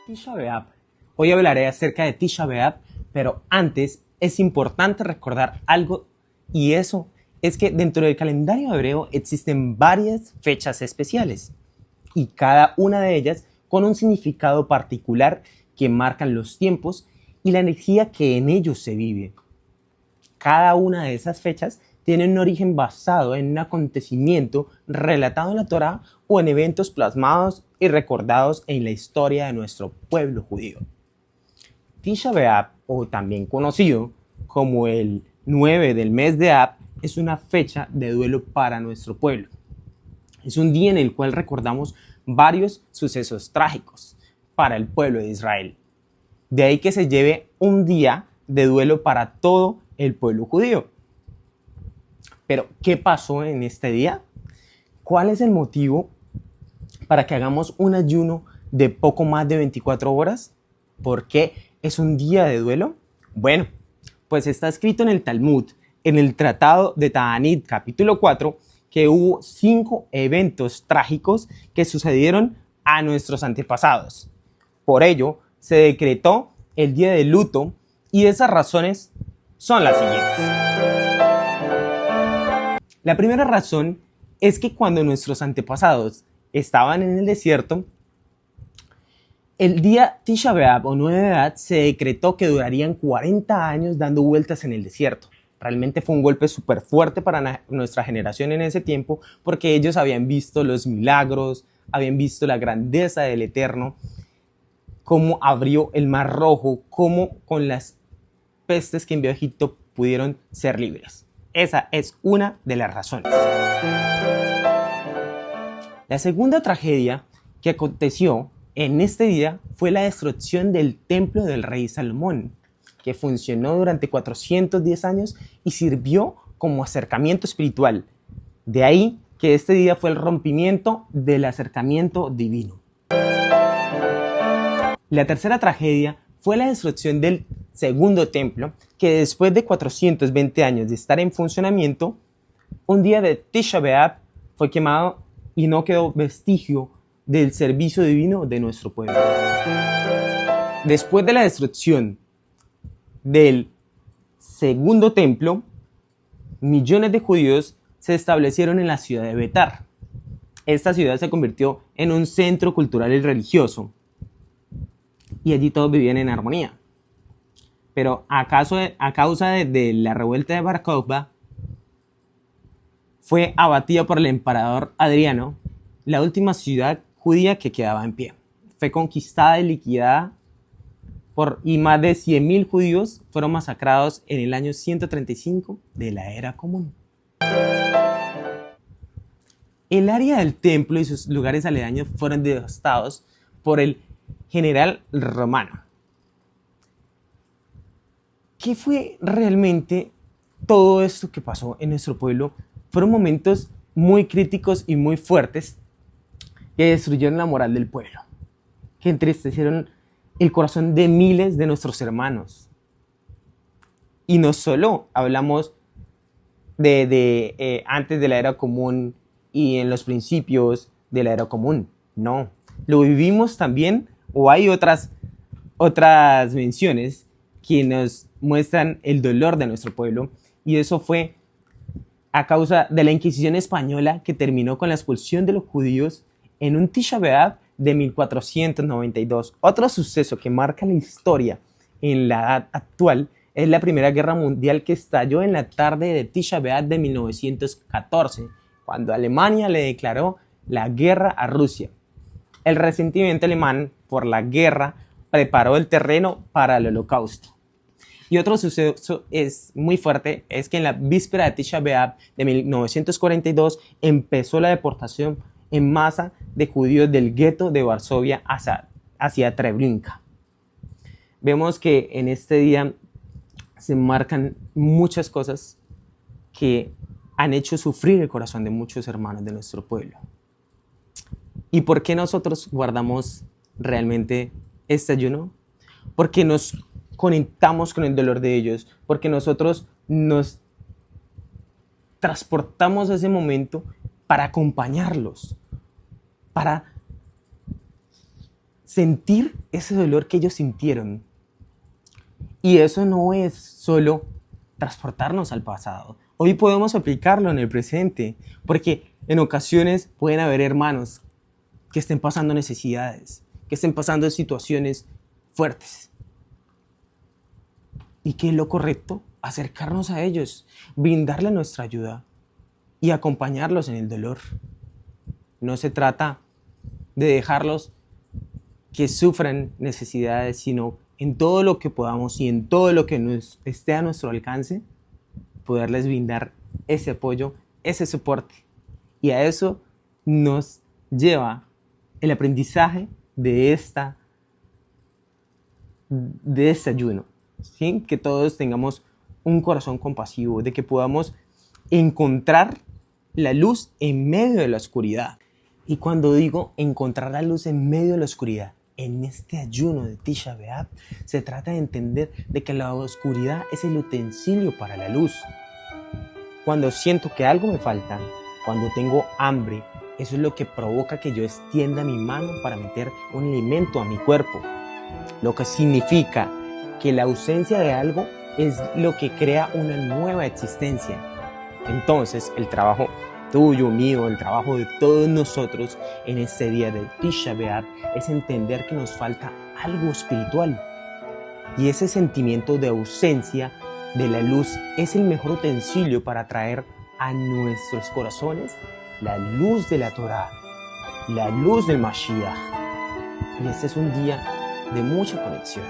Tisha B'Av. Hoy hablaré acerca de Tisha B'Av, pero antes es importante recordar algo, y eso es que dentro del calendario hebreo existen varias fechas especiales y cada una de ellas con un significado particular que marcan los tiempos y la energía que en ellos se vive. Cada una de esas fechas tiene un origen basado en un acontecimiento relatado en la Torá o en eventos plasmados y recordados en la historia de nuestro pueblo judío. Tisha B'Av, o también conocido como el 9 del mes de Ab, es una fecha de duelo para nuestro pueblo. Es un día en el cual recordamos varios sucesos trágicos para el pueblo de Israel. De ahí que se lleve un día de duelo para todo el pueblo judío. Pero, ¿qué pasó en este día? ¿Cuál es el motivo para que hagamos un ayuno de poco más de 24 horas? ¿Por qué es un día de duelo? Bueno, pues está escrito en el Talmud, en el Tratado de Ta'anit, capítulo 4, que hubo 5 eventos trágicos que sucedieron a nuestros antepasados. Por ello, se decretó el día de luto y esas razones son las siguientes. La primera razón es que cuando nuestros antepasados estaban en el desierto, el día Tisha B'Av o 9 de Ad se decretó que durarían 40 años dando vueltas en el desierto. Realmente fue un golpe súper fuerte para nuestra generación en ese tiempo porque ellos habían visto los milagros, habían visto la grandeza del Eterno, cómo abrió el Mar Rojo, cómo con las pestes que envió a Egipto pudieron ser libres. Esa es una de las razones. La segunda tragedia que aconteció en este día fue la destrucción del templo del rey Salomón, que funcionó durante 410 años y sirvió como acercamiento espiritual. De ahí que este día fue el rompimiento del acercamiento divino. La tercera tragedia fue la destrucción del segundo templo, que después de 420 años de estar en funcionamiento, un día de Tisha B'Av fue quemado y no quedó vestigio del servicio divino de nuestro pueblo. Después de la destrucción del segundo templo, millones de judíos se establecieron en la ciudad de Betar. Esta ciudad se convirtió en un centro cultural y religioso, y allí todos vivían en armonía. Pero a causa de la revuelta de Bar Kokhba, fue abatida por el emperador Adriano, la última ciudad judía que quedaba en pie. Fue conquistada y liquidada y más de 100.000 judíos fueron masacrados en el año 135 de la era común. El área del templo y sus lugares aledaños fueron devastados por el general romano. ¿Qué fue realmente todo esto que pasó en nuestro pueblo? Fueron momentos muy críticos y muy fuertes que destruyeron la moral del pueblo, que entristecieron el corazón de miles de nuestros hermanos. Y no solo hablamos de antes de la era común y en los principios de la era común, no. Lo vivimos también, o hay otras menciones que nos muestran el dolor de nuestro pueblo, y eso fue a causa de la Inquisición española que terminó con la expulsión de los judíos en un Tisha B'Av de 1492. Otro suceso que marca la historia en la edad actual es la Primera Guerra Mundial, que estalló en la tarde de Tisha B'Av de 1914, cuando Alemania le declaró la guerra a Rusia. El resentimiento alemán por la guerra preparó el terreno para el Holocausto. Y otro suceso es muy fuerte, es que en la víspera de Tisha B'Av de 1942 empezó la deportación en masa de judíos del gueto de Varsovia hacia Treblinka. Vemos que en este día se marcan muchas cosas que han hecho sufrir el corazón de muchos hermanos de nuestro pueblo. ¿Y por qué nosotros guardamos realmente este ayuno? Porque nos conectamos con el dolor de ellos, porque nosotros nos transportamos a ese momento para acompañarlos, para sentir ese dolor que ellos sintieron. Y eso no es solo transportarnos al pasado. Hoy podemos aplicarlo en el presente, porque en ocasiones pueden haber hermanos que estén pasando necesidades, que estén pasando situaciones fuertes. ¿Y qué es lo correcto? Acercarnos a ellos, brindarle nuestra ayuda y acompañarlos en el dolor. No se trata de dejarlos que sufran necesidades, sino en todo lo que podamos y en todo lo que nos esté a nuestro alcance, poderles brindar ese apoyo, ese soporte. Y a eso nos lleva el aprendizaje de este ayuno, ¿sí? Que todos tengamos un corazón compasivo, de que podamos encontrar la luz en medio de la oscuridad. Y cuando digo encontrar la luz en medio de la oscuridad, en este ayuno de Tisha B'Av, se trata de entender de que la oscuridad es el utensilio para la luz. Cuando siento que algo me falta, cuando tengo hambre, eso es lo que provoca que yo extienda mi mano para meter un alimento a mi cuerpo. Lo que significa que la ausencia de algo es lo que crea una nueva existencia. Entonces, el trabajo tuyo, mío, el trabajo de todos nosotros en este día de Tisha B'Av es entender que nos falta algo espiritual. Y ese sentimiento de ausencia de la luz es el mejor utensilio para traer a nuestros corazones la luz de la Torá, la luz del Mashiach. Y este es un día de mucha conexión.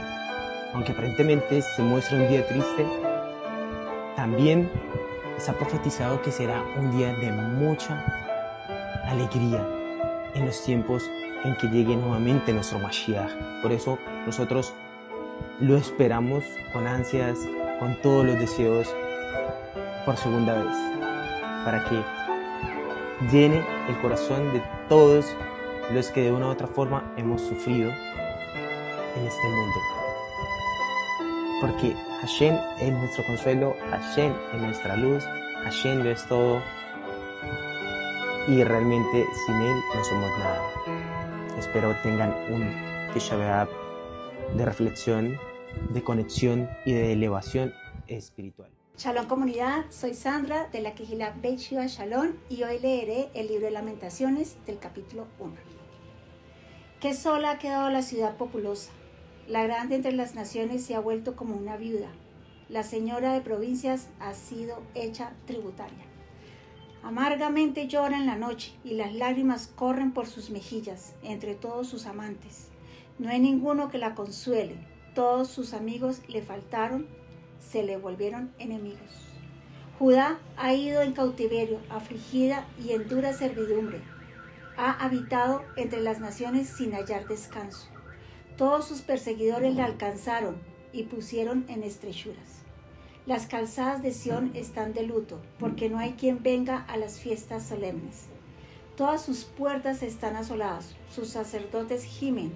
Aunque aparentemente se muestra un día triste, también está profetizado que será un día de mucha alegría en los tiempos en que llegue nuevamente nuestro Mashiach. Por eso nosotros lo esperamos con ansias, con todos los deseos, por segunda vez, para que llene el corazón de todos los que de una u otra forma hemos sufrido en este mundo. Porque Hashem es nuestro consuelo, Hashem es nuestra luz, Hashem lo es todo, y realmente sin Él no somos nada. Espero tengan un Tisha B'Av de reflexión, de conexión y de elevación espiritual. Shalom comunidad, soy Sandra de la Kehilá Beit Shiva Shalom y hoy leeré el libro de Lamentaciones del capítulo 1. Qué sola ha quedado la ciudad populosa. La grande entre las naciones se ha vuelto como una viuda. La señora de provincias ha sido hecha tributaria. Amargamente llora en la noche y las lágrimas corren por sus mejillas entre todos sus amantes. No hay ninguno que la consuele. Todos sus amigos le faltaron, se le volvieron enemigos. Judá ha ido en cautiverio, afligida y en dura servidumbre. Ha habitado entre las naciones sin hallar descanso. Todos sus perseguidores la alcanzaron y pusieron en estrechuras. Las calzadas de Sión están de luto, porque no hay quien venga a las fiestas solemnes. Todas sus puertas están asoladas, sus sacerdotes gimen,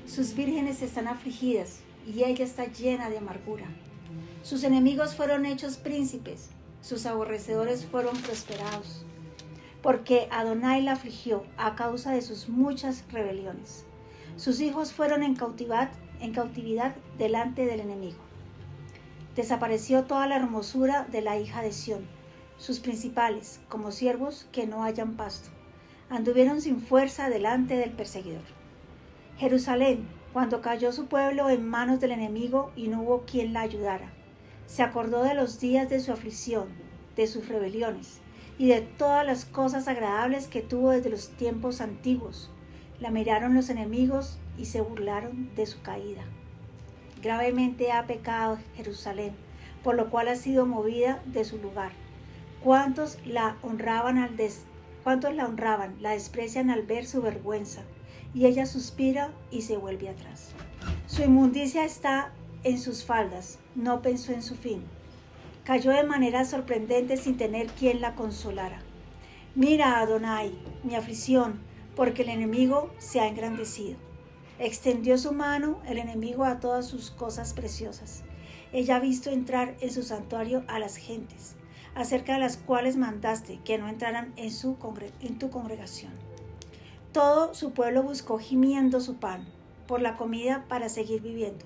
sus vírgenes están afligidas, y ella está llena de amargura. Sus enemigos fueron hechos príncipes, sus aborrecedores fueron prosperados, porque Adonai la afligió a causa de sus muchas rebeliones. Sus hijos fueron en cautividad delante del enemigo. Desapareció toda la hermosura de la hija de Sión, sus principales, como siervos que no hallan pasto, anduvieron sin fuerza delante del perseguidor. Jerusalén, cuando cayó su pueblo en manos del enemigo y no hubo quien la ayudara, se acordó de los días de su aflicción, de sus rebeliones y de todas las cosas agradables que tuvo desde los tiempos antiguos. La miraron los enemigos y se burlaron de su caída. Gravemente ha pecado Jerusalén, por lo cual ha sido movida de su lugar. ¿Cuántos la honraban, la desprecian al ver su vergüenza? Y ella suspira y se vuelve atrás. Su inmundicia está en sus faldas, no pensó en su fin. Cayó de manera sorprendente sin tener quien la consolara. Mira, Adonai, mi aflicción, porque el enemigo se ha engrandecido. Extendió su mano el enemigo a todas sus cosas preciosas. Ella ha visto entrar en su santuario a las gentes, acerca de las cuales mandaste que no entraran en tu congregación. Todo su pueblo buscó gimiendo su pan, por la comida para seguir viviendo.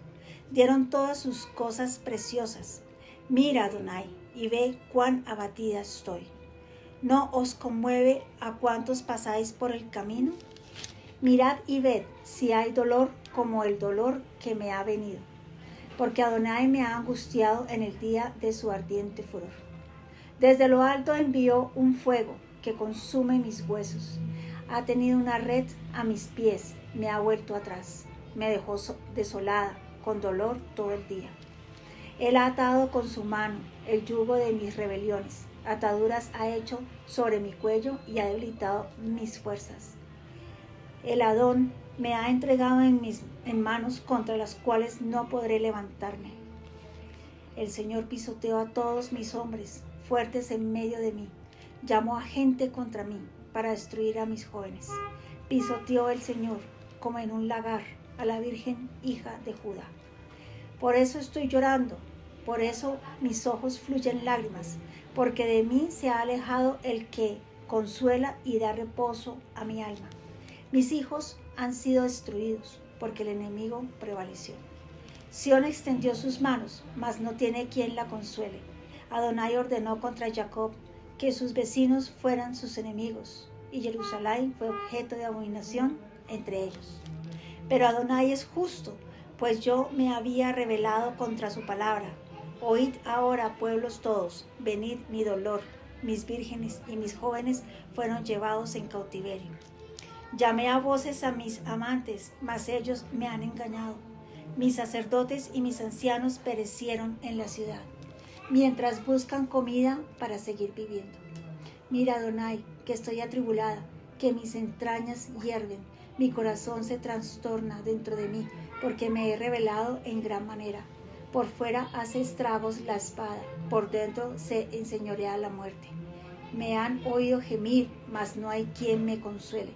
Dieron todas sus cosas preciosas. Mira, Adonai, y ve cuán abatida estoy. ¿No os conmueve a cuantos pasáis por el camino? Mirad y ved si hay dolor como el dolor que me ha venido, porque Adonai me ha angustiado en el día de su ardiente furor. Desde lo alto envió un fuego que consume mis huesos. Ha tenido una red a mis pies, me ha vuelto atrás, me dejó desolada, con dolor todo el día. Él ha atado con su mano el yugo de mis rebeliones, ataduras ha hecho sobre mi cuello y ha debilitado mis fuerzas. El Adón me ha entregado en manos contra las cuales no podré levantarme. El Señor pisoteó a todos mis hombres, fuertes en medio de mí. Llamó a gente contra mí para destruir a mis jóvenes. Pisoteó el Señor, como en un lagar, a la Virgen hija de Judá. Por eso estoy llorando, por eso mis ojos fluyen lágrimas, porque de mí se ha alejado el que consuela y da reposo a mi alma. Mis hijos han sido destruidos, porque el enemigo prevaleció. Sión extendió sus manos, mas no tiene quien la consuele. Adonai ordenó contra Jacob que sus vecinos fueran sus enemigos, y Jerusalén fue objeto de abominación entre ellos. Pero Adonai es justo, pues yo me había rebelado contra su palabra. Oíd ahora, pueblos todos, venid mi dolor. Mis vírgenes y mis jóvenes fueron llevados en cautiverio. Llamé a voces a mis amantes, mas ellos me han engañado. Mis sacerdotes y mis ancianos perecieron en la ciudad, mientras buscan comida para seguir viviendo. Mira, Adonai, que estoy atribulada, que mis entrañas hierven, mi corazón se trastorna dentro de mí, porque me he rebelado en gran manera. Por fuera hace estragos la espada, por dentro se enseñorea la muerte. Me han oído gemir, mas no hay quien me consuele.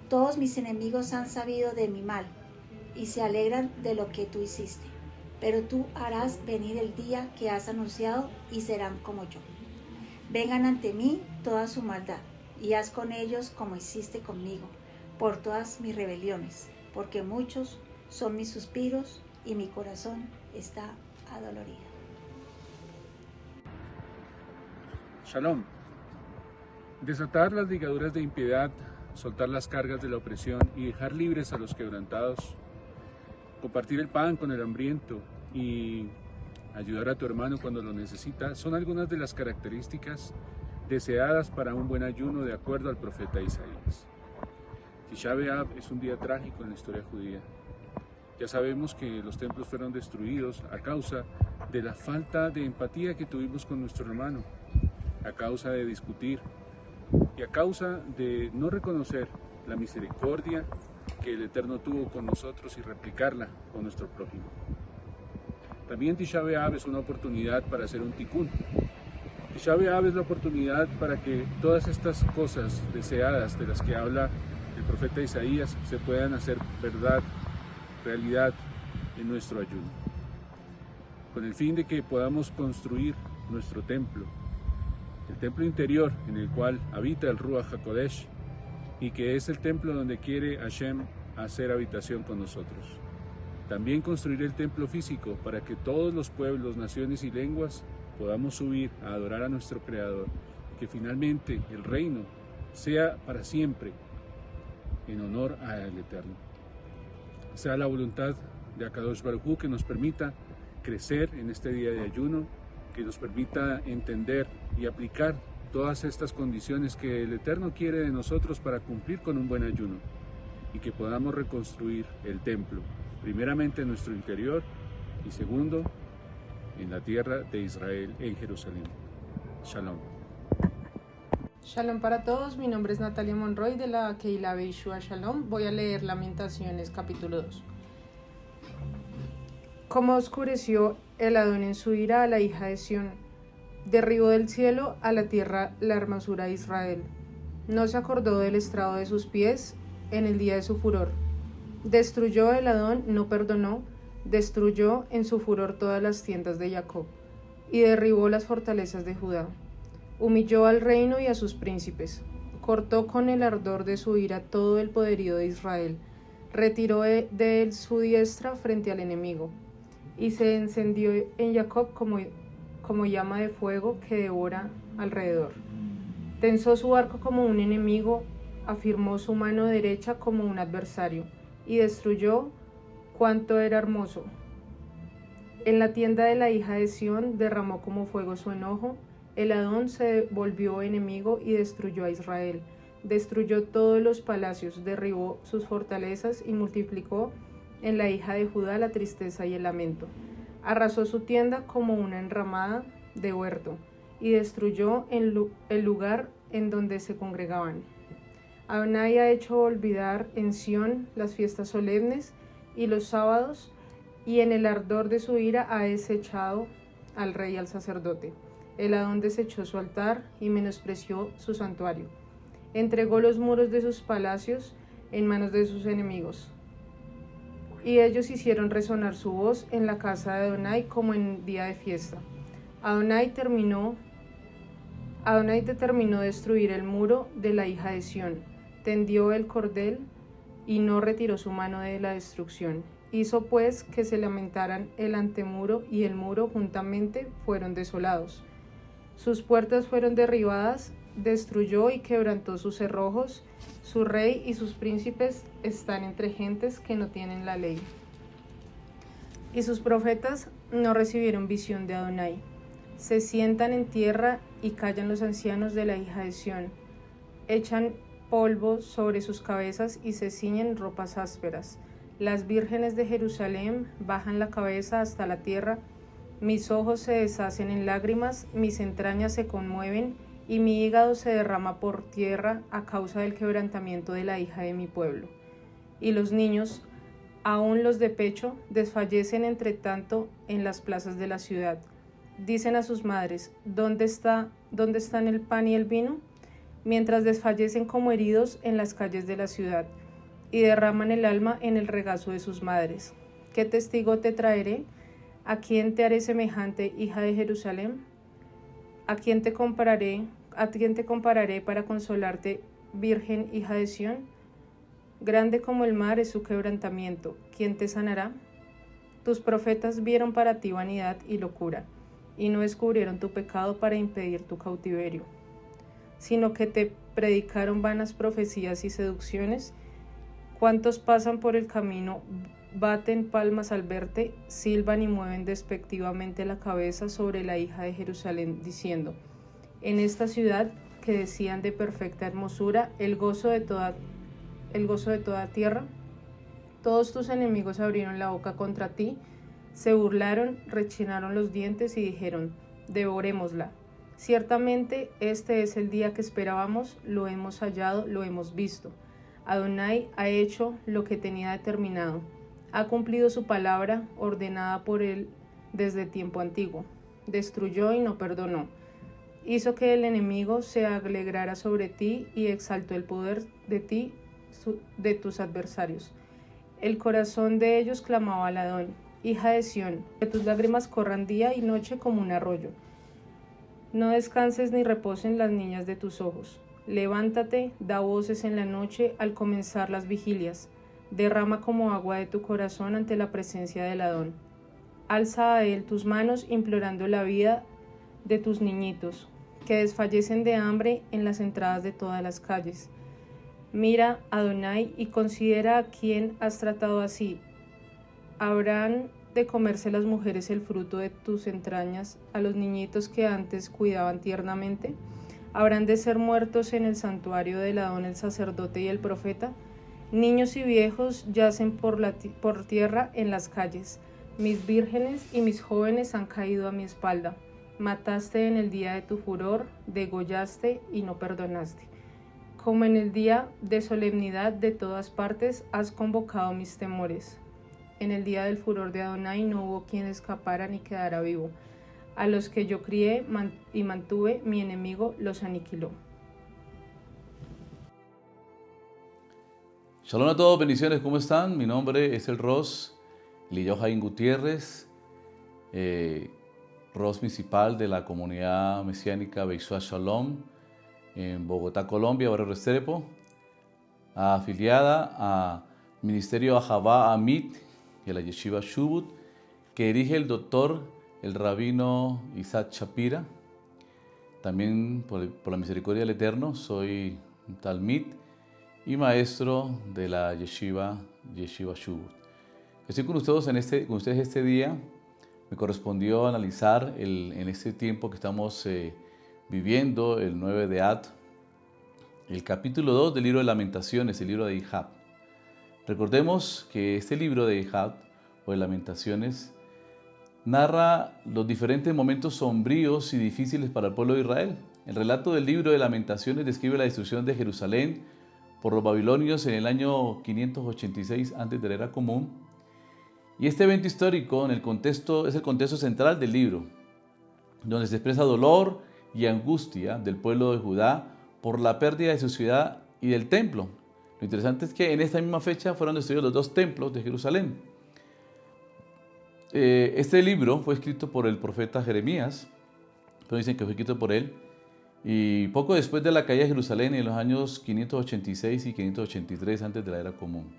Todos mis enemigos han sabido de mi mal, y se alegran de lo que tú hiciste. Pero tú harás venir el día que has anunciado, y serán como yo. Vengan ante mí toda su maldad, y haz con ellos como hiciste conmigo, por todas mis rebeliones, porque muchos son mis suspiros, y mi corazón está adolorido. Shalom. Desatar las ligaduras de impiedad, soltar las cargas de la opresión y dejar libres a los quebrantados, compartir el pan con el hambriento y ayudar a tu hermano cuando lo necesita, son algunas de las características deseadas para un buen ayuno de acuerdo al profeta Isaías. Tisha B'Av es un día trágico en la historia judía. Ya sabemos que los templos fueron destruidos a causa de la falta de empatía que tuvimos con nuestro hermano, a causa de discutir y a causa de no reconocer la misericordia que el Eterno tuvo con nosotros y replicarla con nuestro prójimo. También Tisha B'Av es una oportunidad para hacer un tikkun. Tisha B'Av es la oportunidad para que todas estas cosas deseadas de las que habla el profeta Isaías se puedan hacer verdad, realidad en nuestro ayuno, con el fin de que podamos construir nuestro templo, el templo interior en el cual habita el Ruach HaKodesh y que es el templo donde quiere Hashem hacer habitación con nosotros. También construir el templo físico para que todos los pueblos, naciones y lenguas podamos subir a adorar a nuestro Creador y que finalmente el reino sea para siempre en honor al Eterno. Sea la voluntad de Akadosh Baruj Hu que nos permita crecer en este día de ayuno, que nos permita entender y aplicar todas estas condiciones que el Eterno quiere de nosotros para cumplir con un buen ayuno y que podamos reconstruir el templo, primeramente en nuestro interior y segundo, en la tierra de Israel, en Jerusalén. Shalom. Shalom para todos, mi nombre es Natalia Monroy de la Kehila Beishua Shalom. Voy a leer Lamentaciones capítulo 2. Como oscureció el Adón en su ira a la hija de Sión, derribó del cielo a la tierra la hermosura de Israel. No se acordó del estrado de sus pies en el día de su furor. Destruyó el Adón, no perdonó, destruyó en su furor todas las tiendas de Jacob, y derribó las fortalezas de Judá. Humilló al reino y a sus príncipes, cortó con el ardor de su ira todo el poderío de Israel, retiró de él su diestra frente al enemigo, y se encendió en Jacob como llama de fuego que devora alrededor. Tensó su arco como un enemigo, afirmó su mano derecha como un adversario, y destruyó cuanto era hermoso. En la tienda de la hija de Sión derramó como fuego su enojo. El Adón se volvió enemigo y destruyó a Israel. Destruyó todos los palacios, derribó sus fortalezas y multiplicó en la hija de Judá la tristeza y el lamento. Arrasó su tienda como una enramada de huerto y destruyó el lugar en donde se congregaban. Adonai ha hecho olvidar en Sión las fiestas solemnes y los sábados, y en el ardor de su ira ha desechado al rey y al sacerdote. El Adón desechó su altar y menospreció su santuario. Entregó los muros de sus palacios en manos de sus enemigos. Y ellos hicieron resonar su voz en la casa de Adonai como en día de fiesta. Adonai determinó destruir el muro de la hija de Sión. Tendió el cordel y no retiró su mano de la destrucción. Hizo pues que se lamentaran el antemuro y el muro juntamente fueron desolados. Sus puertas fueron derribadas, destruyó y quebrantó sus cerrojos. Su rey y sus príncipes están entre gentes que no tienen la ley. Y sus profetas no recibieron visión de Adonai. Se sientan en tierra y callan los ancianos de la hija de Sión. Echan polvo sobre sus cabezas y se ciñen ropas ásperas. Las vírgenes de Jerusalén bajan la cabeza hasta la tierra. Mis ojos se deshacen en lágrimas, mis entrañas se conmueven y mi hígado se derrama por tierra a causa del quebrantamiento de la hija de mi pueblo. Y los niños, aun los de pecho, desfallecen entre tanto en las plazas de la ciudad. Dicen a sus madres: ¿Dónde están el pan y el vino? Mientras desfallecen como heridos en las calles de la ciudad, y derraman el alma en el regazo de sus madres. ¿Qué testigo te traeré? ¿A quién te haré semejante, hija de Jerusalén? ¿A quién te compararé para consolarte, virgen, hija de Sión? Grande como el mar es su quebrantamiento. ¿Quién te sanará? Tus profetas vieron para ti vanidad y locura, y no descubrieron tu pecado para impedir tu cautiverio, sino que te predicaron vanas profecías y seducciones. ¿Cuántos pasan por el camino baten palmas al verte, silban y mueven despectivamente la cabeza sobre la hija de Jerusalén, diciendo: en esta ciudad que decían de perfecta hermosura, el gozo de toda tierra? Todos tus enemigos abrieron la boca contra ti, se burlaron, rechinaron los dientes y dijeron: devorémosla. Ciertamente este es el día que esperábamos, lo hemos hallado, lo hemos visto. Adonai ha hecho lo que tenía determinado, ha cumplido su palabra ordenada por él desde tiempo antiguo. Destruyó y no perdonó. Hizo que el enemigo se alegrara sobre ti y exaltó el poder de tus adversarios. El corazón de ellos clamaba al Adón: hija de Sión, que tus lágrimas corran día y noche como un arroyo. No descanses ni reposen las niñas de tus ojos. Levántate, da voces en la noche al comenzar las vigilias. Derrama como agua de tu corazón ante la presencia del Adón. Alza a él tus manos implorando la vida de tus niñitos, que desfallecen de hambre en las entradas de todas las calles. Mira, Adonai, y considera a quién has tratado así. ¿Habrán de comerse las mujeres el fruto de tus entrañas, a los niñitos que antes cuidaban tiernamente? ¿Habrán de ser muertos en el santuario del Adón el sacerdote y el profeta? Niños y viejos yacen por tierra en las calles. Mis vírgenes y mis jóvenes han caído a mi espalda. Mataste en el día de tu furor, degollaste y no perdonaste. Como en el día de solemnidad de todas partes has convocado mis temores. En el día del furor de Adonai no hubo quien escapara ni quedara vivo. A los que yo crié y mantuve, mi enemigo los aniquiló. Shalom a todos, bendiciones, ¿cómo están? Mi nombre es el Ros Liyohain Gutiérrez, Ros principal de la comunidad mesiánica Beisua Shalom en Bogotá, Colombia, Barrio Restrepo, afiliada a Ministerio Ahavá Amit y la Yeshiva Shubut, que dirige el doctor, el rabino Isaac Shapira. También por la misericordia del Eterno soy talmid y maestro de la Yeshiva Shubut. Estoy con ustedes este día. Me correspondió analizar en este tiempo que estamos viviendo, el 9 de Ad, el capítulo 2 del libro de Lamentaciones, el libro de Ihab. Recordemos que este libro de Ihab, o de Lamentaciones, narra los diferentes momentos sombríos y difíciles para el pueblo de Israel. El relato del libro de Lamentaciones describe la destrucción de Jerusalén por los babilonios en el año 586 a.C. de la Era Común. Y este evento histórico es el contexto central del libro, donde se expresa dolor y angustia del pueblo de Judá por la pérdida de su ciudad y del templo. Lo interesante es que en esta misma fecha fueron destruidos los dos templos de Jerusalén. Este libro fue escrito por el profeta Jeremías, pero dicen que fue escrito por él, y poco después de la caída de Jerusalén en los años 586 y 583 antes de la Era Común.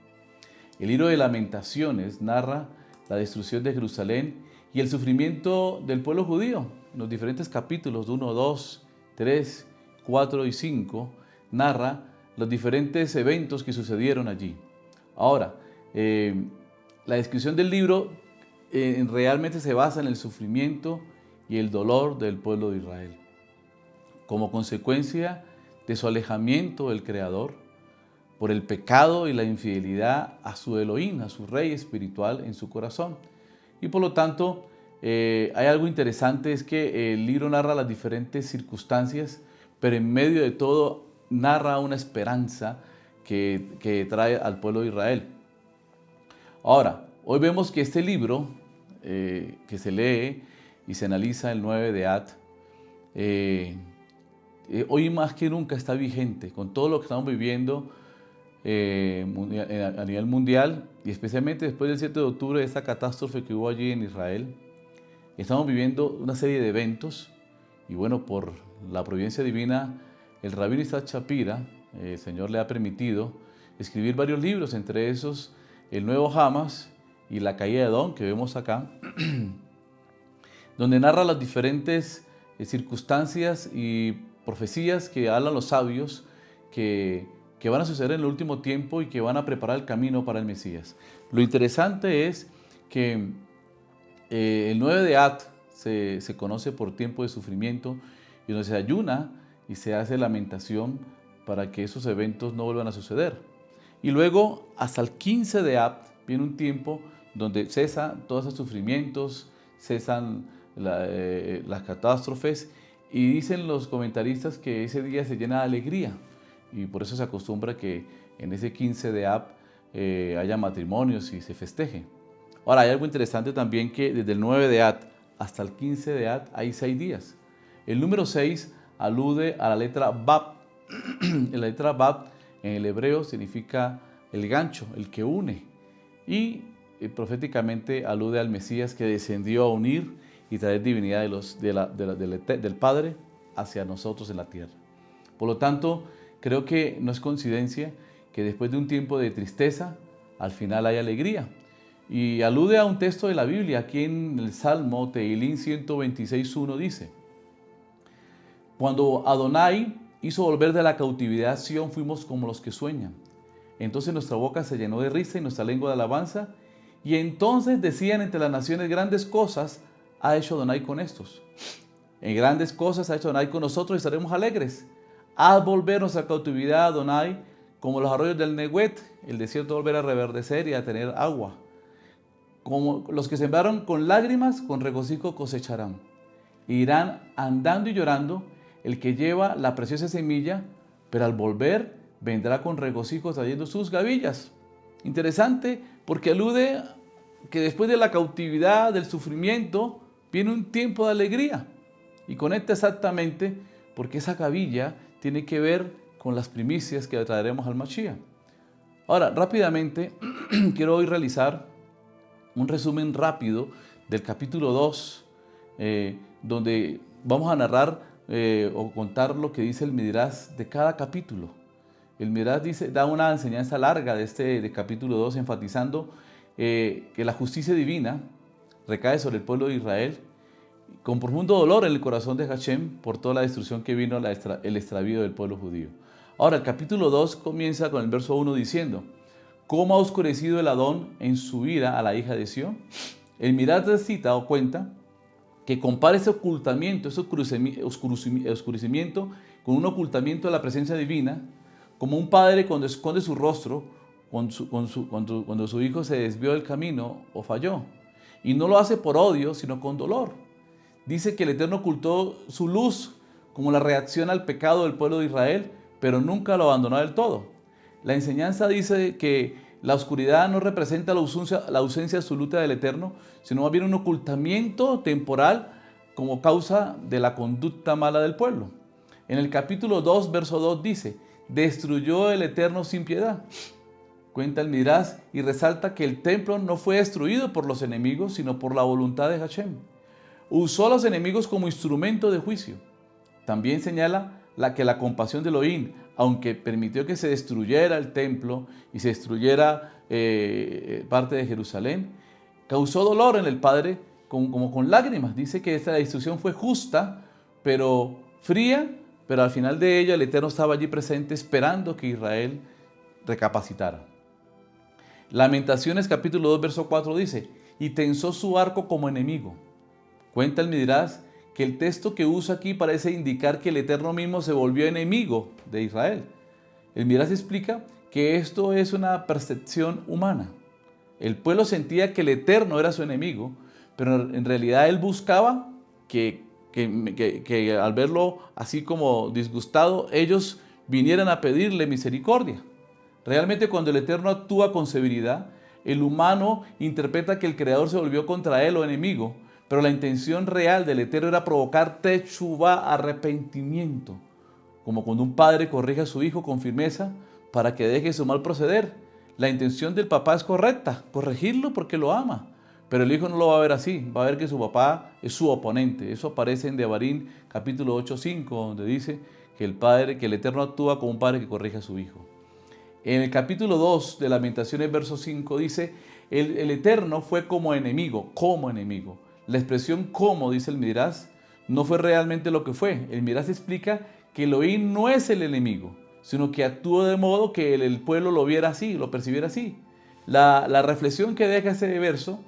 El libro de Lamentaciones narra la destrucción de Jerusalén y el sufrimiento del pueblo judío. En los diferentes capítulos 1, 2, 3, 4 y 5 narra los diferentes eventos que sucedieron allí. Ahora, la descripción del libro realmente se basa en el sufrimiento y el dolor del pueblo de Israel, como consecuencia de su alejamiento del Creador, por el pecado y la infidelidad a su Elohim, a su Rey espiritual en su corazón. Y por lo tanto, hay algo interesante, es que el libro narra las diferentes circunstancias, pero en medio de todo narra una esperanza que trae al pueblo de Israel. Ahora, hoy vemos que este libro que se lee y se analiza el 9 de Ad, hoy más que nunca está vigente con todo lo que estamos viviendo a nivel mundial, y especialmente después del 7 de octubre, de esta catástrofe que hubo allí en Israel. Estamos viviendo una serie de eventos, y bueno, por la providencia divina, el rabino Isaac Shapira, el Señor le ha permitido escribir varios libros, entre esos el Nuevo Hamas y la caída de Edom, que vemos acá, donde narra las diferentes circunstancias y profecías que hablan los sabios que van a suceder en el último tiempo y que van a preparar el camino para el Mesías. Lo interesante es que el 9 de Ad se conoce por tiempo de sufrimiento, y donde se ayuna y se hace lamentación para que esos eventos no vuelvan a suceder. Y luego, hasta el 15 de Ab, viene un tiempo donde cesan todos esos sufrimientos, cesan las catástrofes, y dicen los comentaristas que ese día se llena de alegría, y por eso se acostumbra que en ese 15 de Ab haya matrimonios y se festeje. Ahora, hay algo interesante también, que desde el 9 de Ad hasta el 15 de Ad hay 6 días. El número 6 alude a la letra Bab. La letra Bab en el hebreo significa el gancho, el que une, y proféticamente alude al Mesías que descendió a unir y traer divinidad del Padre hacia nosotros en la tierra. Por lo tanto, creo que no es coincidencia que después de un tiempo de tristeza, al final hay alegría. Y alude a un texto de la Biblia. Aquí en el Salmo Tehilín 126:1 dice: cuando Adonai hizo volver de la cautividad a Sión, fuimos como los que sueñan. Entonces nuestra boca se llenó de risa y nuestra lengua de alabanza. Y entonces decían entre las naciones: grandes cosas ha hecho Adonai con estos. En grandes cosas ha hecho Adonai con nosotros y estaremos alegres. Haz volver nuestra cautividad, Adonai, como los arroyos del Neguet, el desierto volver a reverdecer y a tener agua. Como los que sembraron con lágrimas, con regocijo cosecharán. Irán andando y llorando el que lleva la preciosa semilla, pero al volver vendrá con regocijo trayendo sus gavillas. Interesante, porque alude que después de la cautividad, del sufrimiento, viene un tiempo de alegría. Y conecta exactamente porque esa gavilla tiene que ver con las primicias que traeremos al Mashiach. Ahora, rápidamente, quiero hoy realizar un resumen rápido del capítulo 2, donde vamos a narrar o contar lo que dice el Midrash de cada capítulo. El Midrash da una enseñanza larga de capítulo 2, enfatizando que la justicia divina recae sobre el pueblo de Israel, con profundo dolor en el corazón de Hashem por toda la destrucción que vino, el extravío del pueblo judío. Ahora, el capítulo 2 comienza con el verso 1 diciendo: ¿cómo ha oscurecido el Adón en su ira a la hija de Sión? El Midrash cita o cuenta que compara ese ocultamiento, ese oscurecimiento con un ocultamiento de la presencia divina, como un padre cuando esconde su rostro cuando su hijo se desvió del camino o falló. Y no lo hace por odio, sino con dolor. Dice que el Eterno ocultó su luz como la reacción al pecado del pueblo de Israel, pero nunca lo abandonó del todo. La enseñanza dice que la oscuridad no representa la ausencia absoluta del Eterno, sino más bien un ocultamiento temporal como causa de la conducta mala del pueblo. En el capítulo 2, verso 2 dice: destruyó el Eterno sin piedad. Cuenta el Midrash y resalta que el templo no fue destruido por los enemigos, sino por la voluntad de Hashem. Usó a los enemigos como instrumento de juicio. También señala que la compasión de Elohim, aunque permitió que se destruyera el templo y se destruyera parte de Jerusalén, causó dolor en el Padre como con lágrimas. Dice que esta destrucción fue justa, pero fría, pero al final de ella el Eterno estaba allí presente esperando que Israel recapacitara. Lamentaciones capítulo 2 verso 4 dice: y tensó su arco como enemigo. Cuenta el Midrash que el texto que usa aquí parece indicar que el Eterno mismo se volvió enemigo de Israel. El Midrash explica que esto es una percepción humana. El pueblo sentía que el Eterno era su enemigo, pero en realidad él buscaba que al verlo así como disgustado, ellos vinieran a pedirle misericordia. Realmente cuando el Eterno actúa con severidad, el humano interpreta que el Creador se volvió contra él o enemigo, pero la intención real del Eterno era provocar techuvá, arrepentimiento, como cuando un padre corrige a su hijo con firmeza para que deje su mal proceder. La intención del papá es correcta, corregirlo porque lo ama, pero el hijo no lo va a ver así, va a ver que su papá es su oponente. Eso aparece en Devarim capítulo 8:5, donde dice que el Eterno actúa como un padre que corrige a su hijo. En el capítulo 2 de Lamentaciones, verso 5, dice: el Eterno fue como enemigo, como enemigo. La expresión como, dice el Midrash, no fue realmente lo que fue. El Midrash explica que Elohim no es el enemigo, sino que actuó de modo que el pueblo lo viera así, lo percibiera así. La reflexión que deja ese verso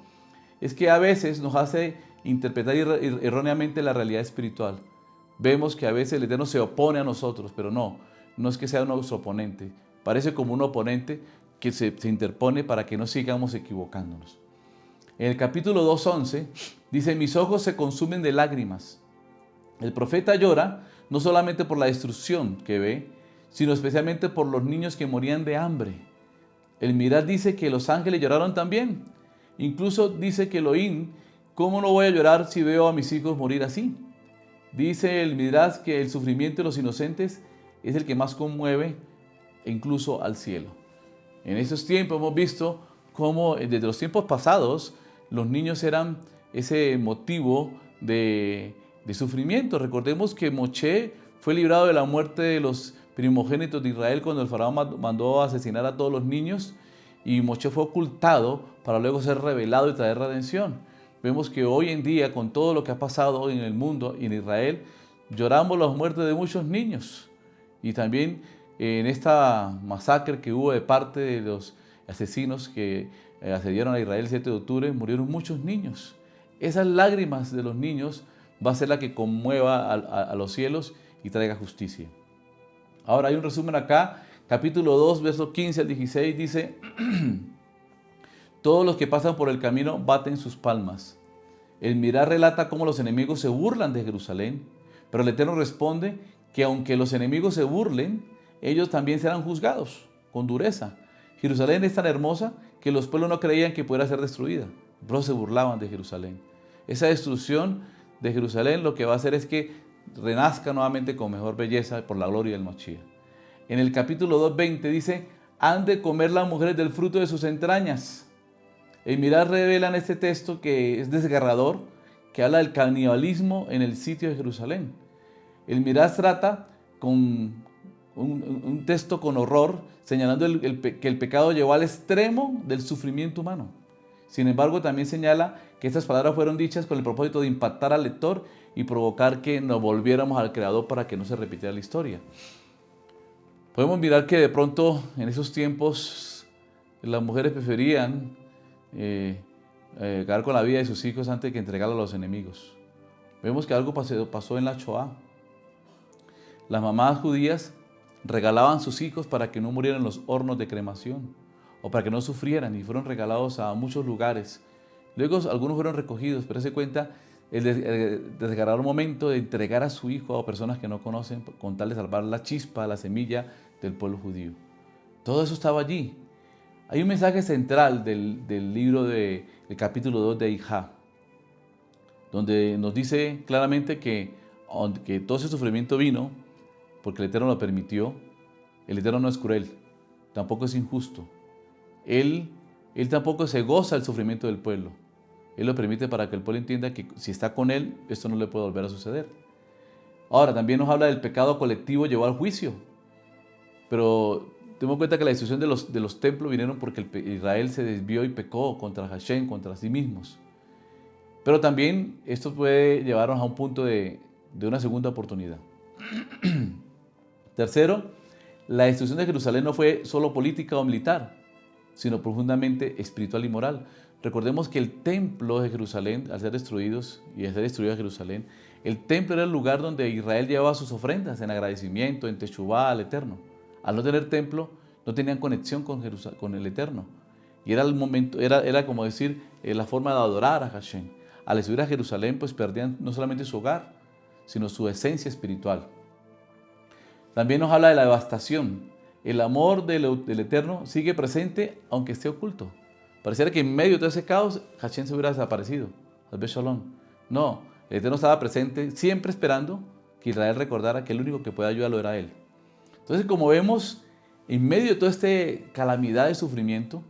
es que a veces nos hace interpretar erróneamente la realidad espiritual. Vemos que a veces el Eterno se opone a nosotros, pero no es que sea nuestro oponente. Parece como un oponente que se interpone para que no sigamos equivocándonos. En el capítulo 2:11 dice: mis ojos se consumen de lágrimas. El profeta llora no solamente por la destrucción que ve, sino especialmente por los niños que morían de hambre. El Midrash dice que los ángeles lloraron también. Incluso dice que Elohim: ¿cómo no voy a llorar si veo a mis hijos morir así? Dice el Midrash que el sufrimiento de los inocentes es el que más conmueve incluso al cielo. En esos tiempos hemos visto cómo desde los tiempos pasados los niños eran ese motivo de sufrimiento. Recordemos que Moshe fue librado de la muerte de los primogénitos de Israel cuando el faraón mandó a asesinar a todos los niños, y Moshe fue ocultado para luego ser revelado y traer redención. Vemos que hoy en día, con todo lo que ha pasado en el mundo y en Israel, lloramos las muertes de muchos niños. Y también en esta masacre que hubo de parte de los asesinos que asediaron a Israel el 7 de octubre, murieron muchos niños. Esas lágrimas de los niños va a ser la que conmueva a los cielos y traiga justicia. Ahora hay un resumen acá, capítulo 2, versos 15 al 16, dice: todos los que pasan por el camino baten sus palmas. El Midrash relata cómo los enemigos se burlan de Jerusalén, pero el Eterno responde que aunque los enemigos se burlen, ellos también serán juzgados con dureza. Jerusalén es tan hermosa que los pueblos no creían que pudiera ser destruida, pero se burlaban de Jerusalén. Esa destrucción de Jerusalén lo que va a hacer es que renazca nuevamente con mejor belleza por la gloria del Mashiach. En el capítulo 2:20 dice: han de comer las mujeres del fruto de sus entrañas. El Midrash revela en este texto que es desgarrador, que habla del canibalismo en el sitio de Jerusalén. El Midrash trata con un texto con horror, señalando que el pecado llevó al extremo del sufrimiento humano. Sin embargo, también señala que estas palabras fueron dichas con el propósito de impactar al lector y provocar que nos volviéramos al Creador para que no se repitiera la historia. Podemos mirar que de pronto en esos tiempos las mujeres preferían acabar con la vida de sus hijos antes que entregarla a los enemigos. Vemos que algo pasó en la Shoah. Las mamás judías regalaban sus hijos para que no murieran en los hornos de cremación o para que no sufrieran, y fueron regalados a muchos lugares. Luego algunos fueron recogidos, pero se cuenta el desgarrador momento de entregar a su hijo a personas que no conocen con tal de salvar la chispa, la semilla del pueblo judío. Todo eso estaba allí. Hay un mensaje central del libro del capítulo 2 de Ijá, donde nos dice claramente que aunque todo ese sufrimiento vino porque el Eterno lo permitió, el Eterno no es cruel, tampoco es injusto. Él tampoco se goza del sufrimiento del pueblo. Él lo permite para que el pueblo entienda que si está con Él, esto no le puede volver a suceder. Ahora, también nos habla del pecado colectivo llevado al juicio. Pero tenemos en cuenta que la destrucción de los templos vinieron porque Israel se desvió y pecó contra Hashem, contra sí mismos. Pero también esto puede llevarnos a un punto de una segunda oportunidad. Tercero, la destrucción de Jerusalén no fue solo política o militar, sino profundamente espiritual y moral. Recordemos que el templo de Jerusalén, al ser destruidos y al ser destruido Jerusalén, el templo era el lugar donde Israel llevaba sus ofrendas en agradecimiento, en Teshuvá al Eterno. Al no tener templo, no tenían conexión con el Eterno. Y era el momento, era como decir, la forma de adorar a Hashem. Al destruir a Jerusalén, pues perdían no solamente su hogar, sino su esencia espiritual. También nos habla de la devastación. El amor del Eterno sigue presente aunque esté oculto. Pareciera que en medio de todo ese caos, Hashem se hubiera desaparecido. Shalom. No, el Eterno estaba presente, siempre esperando que Israel recordara que el único que puede ayudarlo era Él. Entonces, como vemos, en medio de toda esta calamidad y sufrimiento,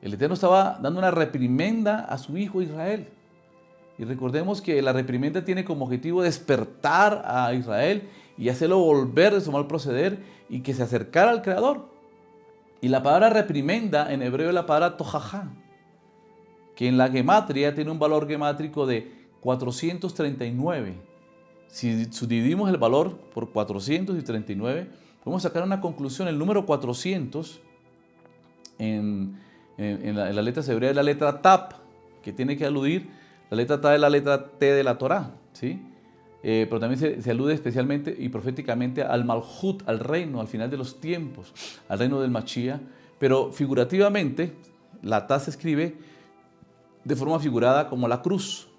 el Eterno estaba dando una reprimenda a su hijo Israel. Y recordemos que la reprimenda tiene como objetivo despertar a Israel y hacerlo volver de su mal proceder y que se acercara al Creador. Y la palabra reprimenda en hebreo es la palabra tojajá, que en la gematria tiene un valor gemátrico de 439. Si subdividimos el valor por 439, podemos sacar una conclusión. El número 400 en las letras hebreas es la letra Tap, que tiene que aludir, la letra Tap es la letra T de la Torá, ¿sí? Pero también se alude especialmente y proféticamente al Malhut, al reino, al final de los tiempos, al reino del Mashiach. Pero figurativamente, la Taf se escribe de forma figurada como la cruz.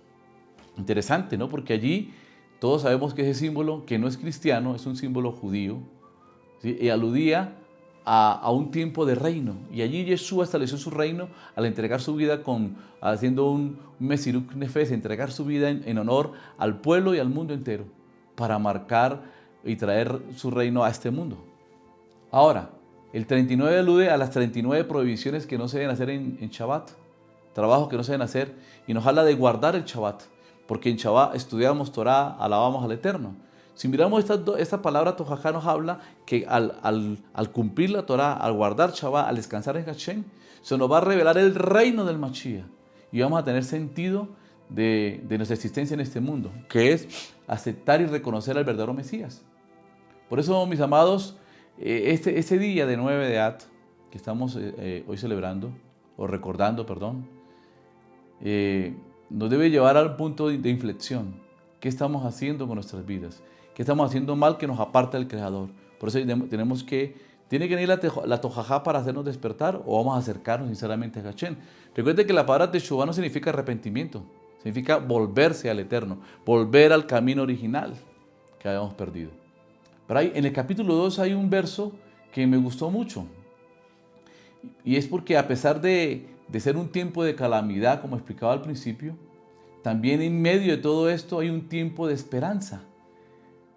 Interesante, ¿no? Porque allí todos sabemos que ese símbolo, que no es cristiano, es un símbolo judío, ¿sí? Y aludía a un tiempo de reino. Y allí Yeshua estableció su reino al entregar su vida haciendo un Mesiruk Nefes, entregar su vida en honor al pueblo y al mundo entero, para marcar y traer su reino a este mundo. Ahora, el 39 alude a las 39 prohibiciones que no se deben hacer en Shabbat, trabajos que no se deben hacer, y nos habla de guardar el Shabbat, porque en Shabbat estudiamos Torah, alabamos al Eterno. Si miramos esta palabra tojajá, nos habla que al cumplir la Torah, al guardar Shabbat, al descansar en Hashem, se nos va a revelar el reino del Mashiach y vamos a tener sentido de nuestra existencia en este mundo, que es aceptar y reconocer al verdadero Mesías. Por eso, mis amados, este día de 9 de Ad, que estamos hoy celebrando, o recordando, perdón, nos debe llevar al punto de inflexión. ¿Qué estamos haciendo con nuestras vidas? ¿Qué estamos haciendo mal que nos aparta del Creador? Por eso tiene que venir la tojajá para hacernos despertar, o vamos a acercarnos sinceramente a Hashem. Recuerden que la palabra Teshuvá no significa arrepentimiento, significa volverse al Eterno, volver al camino original que habíamos perdido. Pero en el capítulo 2 hay un verso que me gustó mucho, y es porque a pesar de ser un tiempo de calamidad, como explicaba al principio, también en medio de todo esto hay un tiempo de esperanza,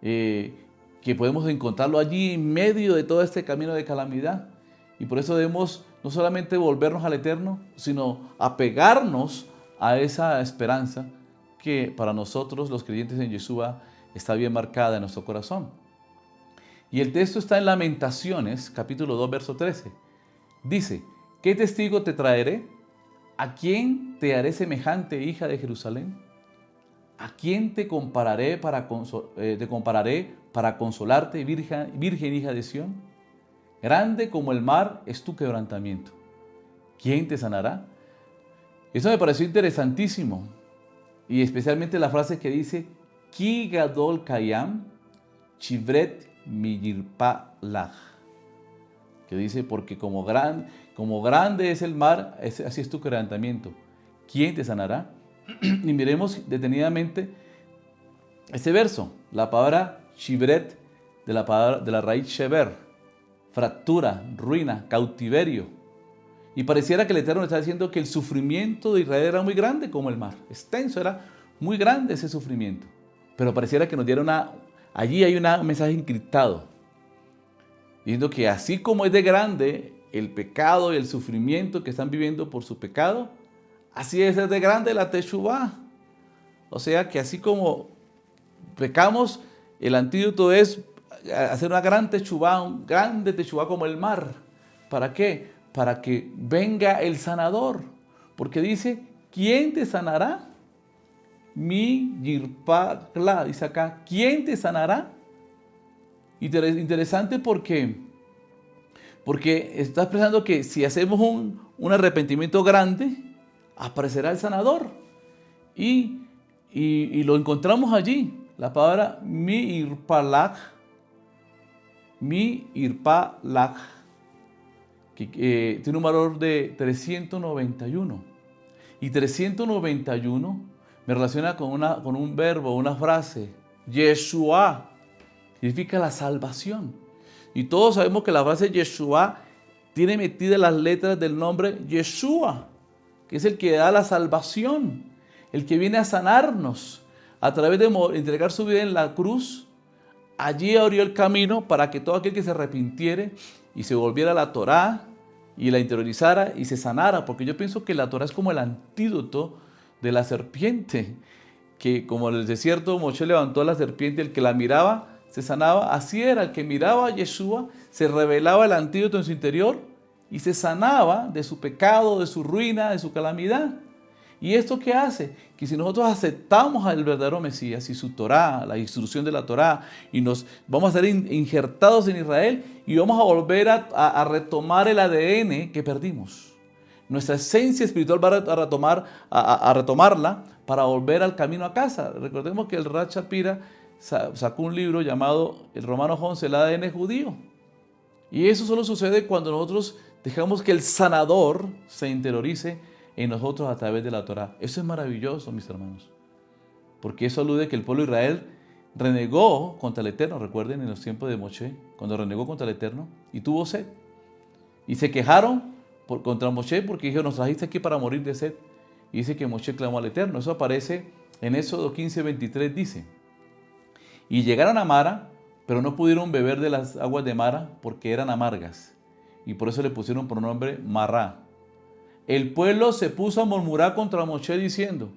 que podemos encontrarlo allí en medio de todo este camino de calamidad. Y por eso debemos no solamente volvernos al Eterno, sino apegarnos a esa esperanza que para nosotros los creyentes en Yeshua está bien marcada en nuestro corazón. Y el texto está en Lamentaciones, capítulo 2, verso 13. Dice, ¿qué testigo te traeré? ¿A quién te haré semejante, hija de Jerusalén? ¿A quién te compararé para consolarte, virgen hija de Sión? Grande como el mar es tu quebrantamiento. ¿Quién te sanará? Eso me pareció interesantísimo. Y especialmente la frase que dice, Ki gadol kayam, chivret miyirpa lach. Que dice, porque como grande es el mar, así es tu quebrantamiento. ¿Quién te sanará? Y miremos detenidamente este verso. La palabra shibret, de la raíz sheber, fractura, ruina, cautiverio. Y pareciera que el Eterno está diciendo que el sufrimiento de Israel era muy grande como el mar. Extenso, era muy grande ese sufrimiento. Pero pareciera que nos diera allí hay un mensaje encriptado. Diciendo que así como es de grande el pecado y el sufrimiento que están viviendo por su pecado, así es de grande la teshuvá. O sea que así como pecamos, el antídoto es hacer una gran teshuvá, un grande teshuvá como el mar. ¿Para qué? Para que venga el sanador. Porque dice, ¿quién te sanará? Mi yirpa, dice acá, ¿quién te sanará? Interesante porque está expresando que si hacemos un arrepentimiento grande, aparecerá el sanador. Y lo encontramos allí. La palabra mi irpalach, que tiene un valor de 391. Y 391 me relaciona con un verbo, una frase, Yeshua, significa la salvación. Y todos sabemos que la frase Yeshua tiene metidas las letras del nombre Yeshua, que es el que da la salvación, el que viene a sanarnos a través de entregar su vida en la cruz. Allí abrió el camino para que todo aquel que se arrepintiere y se volviera a la Torá y la interiorizara y se sanara, porque yo pienso que la Torá es como el antídoto de la serpiente, que como en el desierto Moshe levantó a la serpiente, el que la miraba se sanaba. Así era, el que miraba a Yeshua se revelaba el antídoto en su interior y se sanaba de su pecado, de su ruina, de su calamidad. ¿Y esto qué hace? Que si nosotros aceptamos al verdadero Mesías y su Torá, la instrucción de la Torá, y nos vamos a ser injertados en Israel y vamos a volver a retomar el ADN que perdimos. Nuestra esencia espiritual va a retomarla para volver al camino a casa. Recordemos que el Rav Shapira sacó un libro llamado El Romano 11, el ADN judío. Y eso solo sucede cuando nosotros dejamos que el sanador se interiorice en nosotros a través de la Torá. Eso es maravilloso, mis hermanos. Porque eso alude que el pueblo de Israel renegó contra el Eterno. Recuerden en los tiempos de Moshe, cuando renegó contra el Eterno y tuvo sed. Y se quejaron contra Moshe porque dijo, nos trajiste aquí para morir de sed. Y dice que Moshe clamó al Eterno. Eso aparece en Éxodo 15:23, dice. Y llegaron a Mara, pero no pudieron beber de las aguas de Mara porque eran amargas. Y por eso le pusieron por nombre Marrá. El pueblo se puso a murmurar contra Moshe diciendo,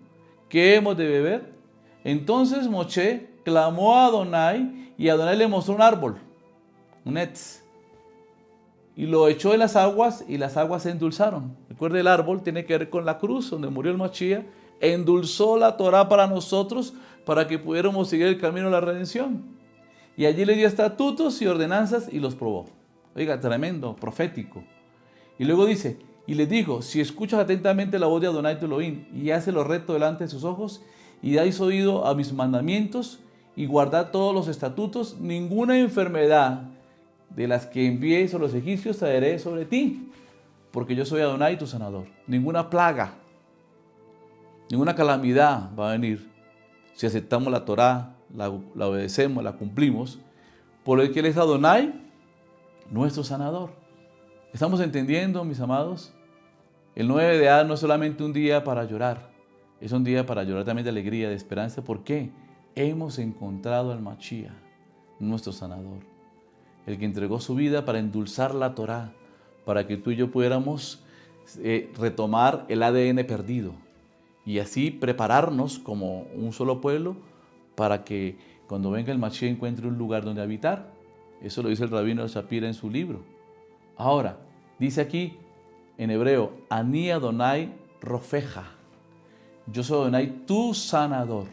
¿qué hemos de beber? Entonces Moshe clamó a Adonai y Adonai le mostró un árbol, un etz, y lo echó en las aguas y las aguas se endulzaron. Recuerde, el árbol tiene que ver con la cruz donde murió el Mashiach. Endulzó la Torá para nosotros para que pudiéramos seguir el camino de la redención. Y allí le dio estatutos y ordenanzas y los probó. Oiga, tremendo, profético. Y luego dice, y les dijo, si escuchas atentamente la voz de Adonai tu Elohim y haces lo recto delante de sus ojos y dais oído a mis mandamientos y guardad todos los estatutos, ninguna enfermedad de las que envié sobre los egipcios traeré sobre ti, porque yo soy Adonai tu sanador. Ninguna plaga, ninguna calamidad va a venir si aceptamos la Torá, la obedecemos, la cumplimos, por el que Él es Adonai, nuestro sanador. ¿Estamos entendiendo, mis amados? El 9 de Adar no es solamente un día para llorar, es un día para llorar también de alegría, de esperanza. ¿Por qué? Hemos encontrado al Mashiach, nuestro sanador, el que entregó su vida para endulzar la Torá, para que tú y yo pudiéramos retomar el ADN perdido y así prepararnos como un solo pueblo para que cuando venga el Mashiach encuentre un lugar donde habitar. Eso lo dice el rabino Shapira en su libro. Ahora, dice aquí en hebreo, Ani Adonai Rofeja. Yo soy Adonai, tu sanador.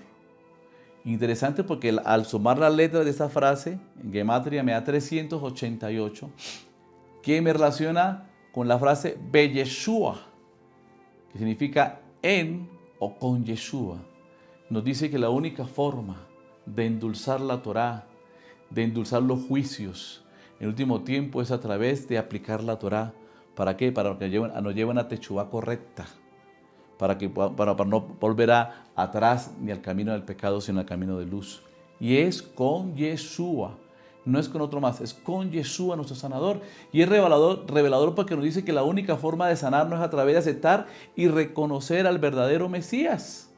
Interesante porque al sumar las letras de esta frase, en Gematria me da 388, que me relaciona con la frase Beyeshua, que significa en o con Yeshua. Nos dice que la única forma de endulzar la Torá, de endulzar los juicios en el último tiempo es a través de aplicar la Torá. ¿Para qué? Para que nos lleven a Teshuvá correcta, para no volver atrás ni al camino del pecado, sino al camino de luz. Y es con Yeshua, no es con otro más, es con Yeshua nuestro sanador. Y es revelador porque nos dice que la única forma de sanarnos es a través de aceptar y reconocer al verdadero Mesías.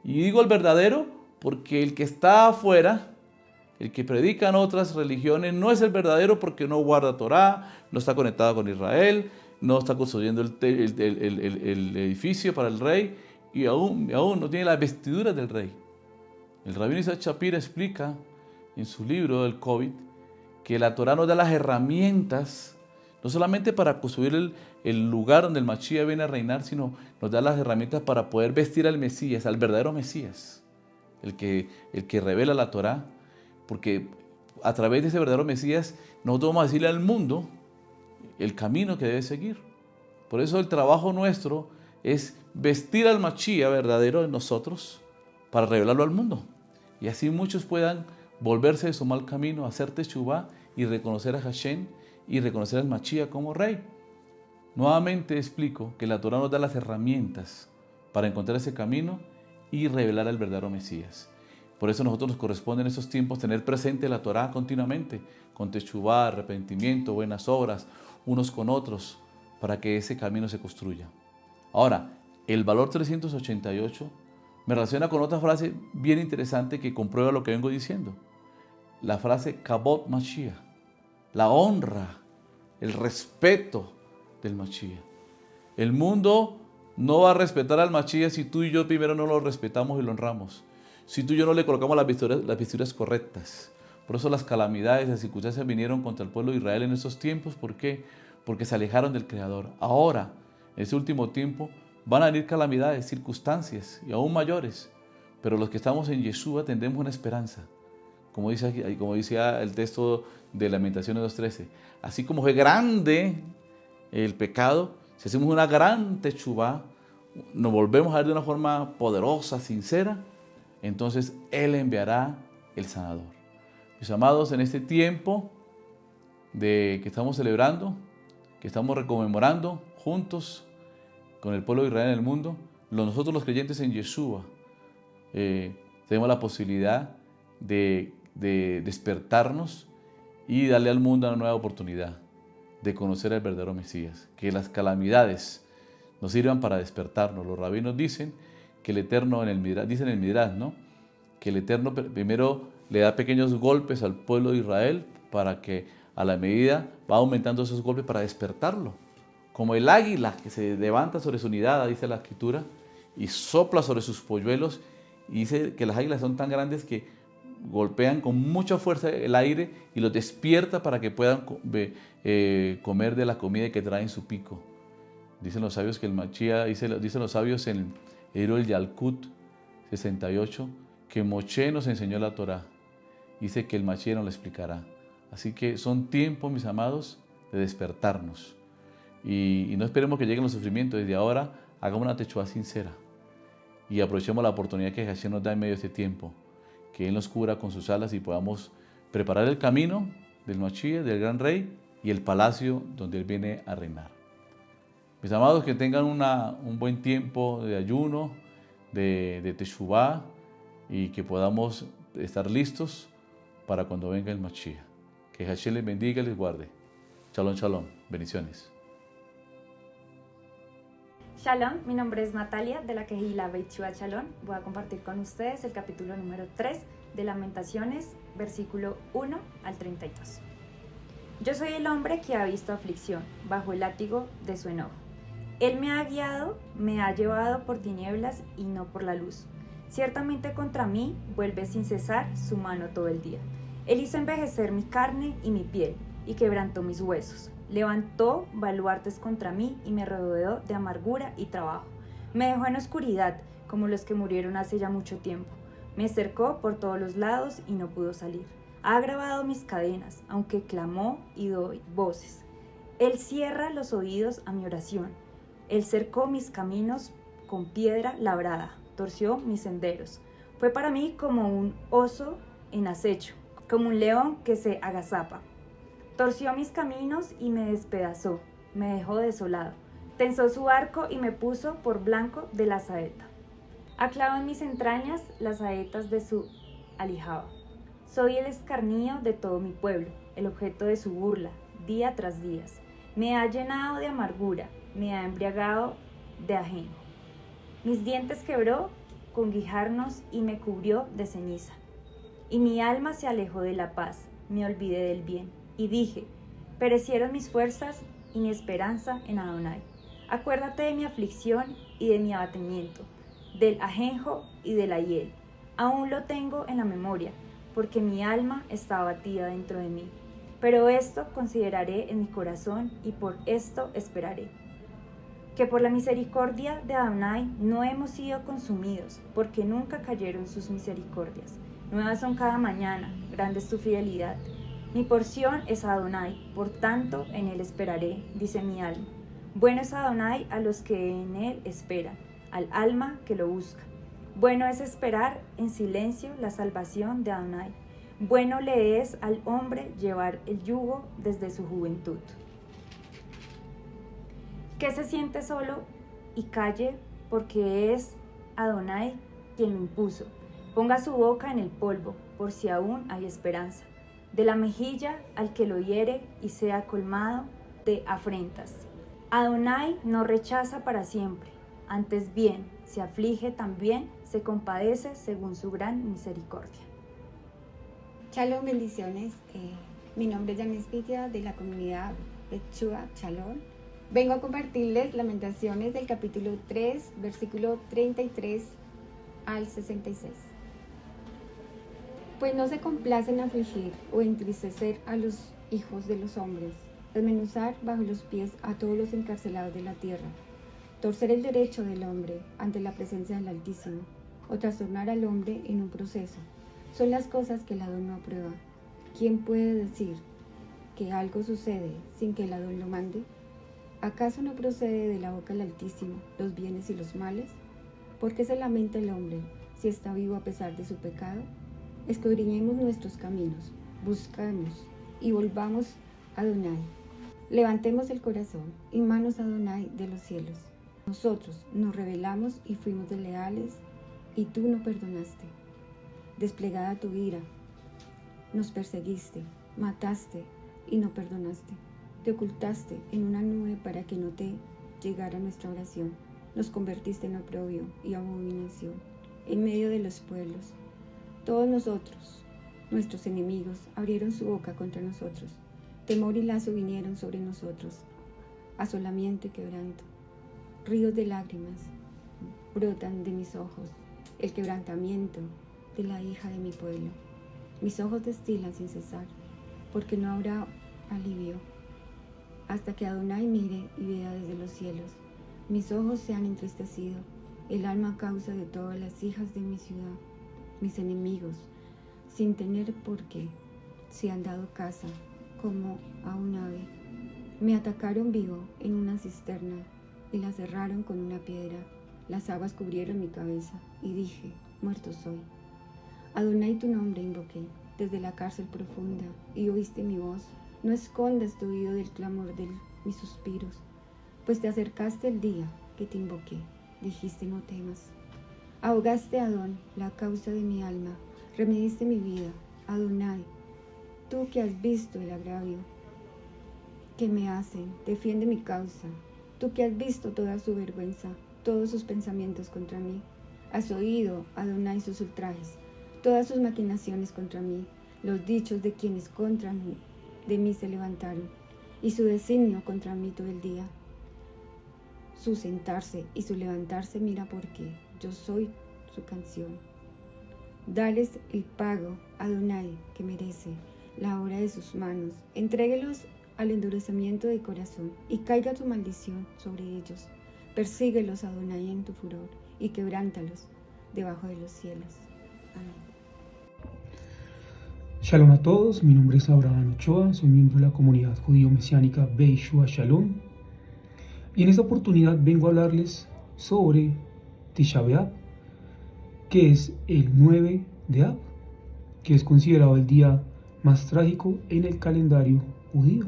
Y digo el verdadero porque el que está afuera, el que predica en otras religiones, no es el verdadero porque no guarda Torá, no está conectado con Israel, no está construyendo el edificio para el rey y aún no tiene las vestiduras del rey. El rabino Isaac Shapira explica en su libro del COVID que la Torá nos da las herramientas, no solamente para construir el lugar donde el Mashiach viene a reinar, sino nos da las herramientas para poder vestir al Mesías, al verdadero Mesías, el que revela la Torá, porque a través de ese verdadero Mesías nosotros vamos a decirle al mundo el camino que debe seguir. Por eso el trabajo nuestro es vestir al Mashiach verdadero en nosotros para revelarlo al mundo. Y así muchos puedan volverse de su mal camino, hacer Teshuvá y reconocer a Hashem y reconocer al Mashiach como rey. Nuevamente explico que la Torá nos da las herramientas para encontrar ese camino y revelar al verdadero Mesías. Por eso a nosotros nos corresponde en estos tiempos tener presente la Torá continuamente, con Teshuvá, arrepentimiento, buenas obras, unos con otros, para que ese camino se construya. Ahora, el valor 388 me relaciona con otra frase bien interesante que comprueba lo que vengo diciendo. La frase Kabod Mashiach, la honra, el respeto del Mashiach. El mundo no va a respetar al Mashiach si tú y yo primero no lo respetamos y lo honramos. Si tú y yo no le colocamos las vestiduras correctas. Por eso las calamidades, las circunstancias vinieron contra el pueblo de Israel en esos tiempos. ¿Por qué? Porque se alejaron del Creador. Ahora, en este último tiempo, van a venir calamidades, circunstancias y aún mayores. Pero los que estamos en Yeshua tendremos una esperanza. Como decía el texto de Lamentaciones 2:13. Así como fue grande el pecado, si hacemos una gran Teshuvá, nos volvemos a ver de una forma poderosa, sincera, entonces Él enviará el sanador. Mis amados, en este tiempo que estamos celebrando, que estamos reconmemorando juntos con el pueblo de Israel en el mundo, nosotros los creyentes en Yeshua tenemos la posibilidad de despertarnos y darle al mundo una nueva oportunidad de conocer al verdadero Mesías. Que las calamidades nos sirvan para despertarnos. Los rabinos dicen que el Eterno, dicen en el Midrash, ¿no?, que el Eterno primero le da pequeños golpes al pueblo de Israel para que a la medida va aumentando esos golpes para despertarlo. Como el águila que se levanta sobre su nidada, dice la Escritura, y sopla sobre sus polluelos, y dice que las águilas son tan grandes que golpean con mucha fuerza el aire y los despierta para que puedan comer de la comida que trae en su pico. Dicen los sabios que el Mashiach, dicen los sabios en el libro del Yalkut 68, que Moshe nos enseñó la Torá. Dice que el Mashiach nos lo explicará. Así que son tiempos, mis amados, de despertarnos. Y no esperemos que lleguen los sufrimientos. Desde ahora, hagamos una Teshuvá sincera. Y aprovechemos la oportunidad que Hashem nos da en medio de este tiempo. Que Él nos cubra con sus alas y podamos preparar el camino del Mashiach, del Gran Rey, y el palacio donde Él viene a reinar. Mis amados, que tengan un buen tiempo de ayuno, de Teshuvá, y que podamos estar listos para cuando venga el Mashiach. Que Hashem les bendiga y les guarde. Shalom, shalom. Bendiciones. Shalom, mi nombre es Natalia de la Kehilá Beit Shua Shalom. Voy a compartir con ustedes el capítulo número 3 de Lamentaciones, versículo 1 al 32. Yo soy el hombre que ha visto aflicción bajo el látigo de su enojo. Él me ha guiado, me ha llevado por tinieblas y no por la luz. Ciertamente contra mí vuelve sin cesar su mano todo el día. Él hizo envejecer mi carne y mi piel, y quebrantó mis huesos. Levantó baluartes contra mí y me rodeó de amargura y trabajo. Me dejó en oscuridad, como los que murieron hace ya mucho tiempo. Me cercó por todos los lados y no pudo salir. Ha agravado mis cadenas, aunque clamó y doy voces. Él cierra los oídos a mi oración. Él cercó mis caminos con piedra labrada, torció mis senderos. Fue para mí como un oso en acecho, como un león que se agazapa. Torció mis caminos y me despedazó, me dejó desolado. Tensó su arco y me puso por blanco de la saeta. Ha clavado en mis entrañas las saetas de su aljaba. Soy el escarnio de todo mi pueblo, el objeto de su burla, día tras día. Me ha llenado de amargura, me ha embriagado de ajenjo. Mis dientes quebró con guijarnos y me cubrió de ceniza. Y mi alma se alejó de la paz, me olvidé del bien. Y dije, perecieron mis fuerzas y mi esperanza en Adonai. Acuérdate de mi aflicción y de mi abatimiento, del ajenjo y de la hiel. Aún lo tengo en la memoria, porque mi alma está abatida dentro de mí. Pero esto consideraré en mi corazón y por esto esperaré. Que por la misericordia de Adonai no hemos sido consumidos, porque nunca cayeron sus misericordias. Nuevas son cada mañana, grande es tu fidelidad. Mi porción es Adonai, por tanto en él esperaré, dice mi alma. Bueno es Adonai a los que en él esperan, al alma que lo busca. Bueno es esperar en silencio la salvación de Adonai. Bueno le es al hombre llevar el yugo desde su juventud. Que se siente solo y calle, porque es Adonai quien lo impuso. Ponga su boca en el polvo, por si aún hay esperanza. De la mejilla al que lo hiere y sea colmado de afrentas. Adonai no rechaza para siempre, antes bien, se aflige también, se compadece según su gran misericordia. Shalom, bendiciones. Mi nombre es Yanis Pitia de la comunidad Bechua Shalom. Vengo a compartirles Lamentaciones del capítulo 3, versículo 33 al 66. Pues no se complace en afligir o entristecer a los hijos de los hombres, desmenuzar bajo los pies a todos los encarcelados de la tierra, torcer el derecho del hombre ante la presencia del Altísimo, o trastornar al hombre en un proceso. Son las cosas que el Adón no aprueba. ¿Quién puede decir que algo sucede sin que el Adón lo mande? ¿Acaso no procede de la boca del Altísimo los bienes y los males? ¿Por qué se lamenta el hombre si está vivo a pesar de su pecado? Escudriñemos nuestros caminos, buscamos y volvamos a Adonai. Levantemos el corazón y manos a Adonai de los cielos. Nosotros nos rebelamos y fuimos desleales, y tú no perdonaste. Desplegada tu ira, nos perseguiste, mataste y no perdonaste. Te ocultaste en una nube para que no te llegara nuestra oración. Nos convertiste en oprobio y abominación en medio de los pueblos. Todos nosotros, nuestros enemigos, abrieron su boca contra nosotros. Temor y lazo vinieron sobre nosotros, asolamiento y quebranto. Ríos de lágrimas brotan de mis ojos, el quebrantamiento de la hija de mi pueblo. Mis ojos destilan sin cesar, porque no habrá alivio, hasta que Adonai mire y vea desde los cielos. Mis ojos se han entristecido, el alma a causa de todas las hijas de mi ciudad. Mis enemigos, sin tener por qué, se han dado caza como a un ave. Me atacaron vivo en una cisterna y la cerraron con una piedra. Las aguas cubrieron mi cabeza y dije, muerto soy. Adonai, tu nombre invoqué desde la cárcel profunda y oíste mi voz. No escondas tu oído del clamor de mis suspiros, pues te acercaste el día que te invoqué. Dijiste, no temas. Ahogaste, Adón, la causa de mi alma, remediste mi vida. Adonai, tú que has visto el agravio que me hacen, defiende mi causa. Tú que has visto toda su vergüenza, todos sus pensamientos contra mí. Has oído, Adonai, sus ultrajes, todas sus maquinaciones contra mí, los dichos de quienes contra mí, de mí se levantaron, y su designio contra mí todo el día. Su sentarse y su levantarse mira porque yo soy su canción. Dales el pago, Adonai, que merece, la obra de sus manos. Entréguelos al endurecimiento de corazón, y caiga tu maldición sobre ellos. Persíguelos, Adonai, en tu furor, y quebrántalos debajo de los cielos. Amén. Shalom a todos, mi nombre es Abraham Ochoa, soy miembro de la comunidad judío-mesiánica Beit Shua Shalom, y en esta oportunidad vengo a hablarles sobre Tisha B'Av, que es el 9 de Av, que es considerado el día más trágico en el calendario judío.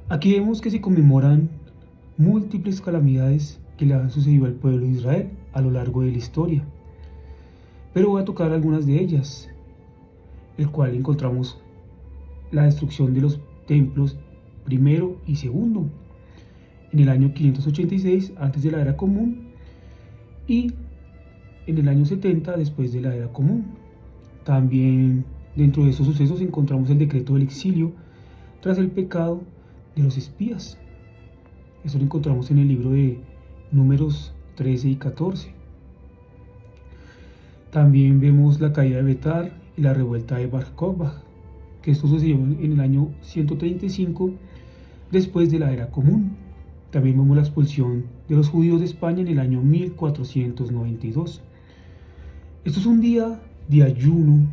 Aquí vemos que se conmemoran múltiples calamidades que le han sucedido al pueblo de Israel a lo largo de la historia, pero voy a tocar algunas de ellas, el cual encontramos la destrucción de los templos primero y segundo en el año 586 antes de la era común y en el año 70 después de la era común. También dentro de estos sucesos encontramos el decreto del exilio tras el pecado de los espías. Eso lo encontramos en el libro de Números 13 y 14. También vemos la caída de Betar y la revuelta de Bar Kokhba, que esto sucedió en el año 135 después de la era común. También vemos la expulsión de los judíos de España en el año 1492. Esto es un día de ayuno,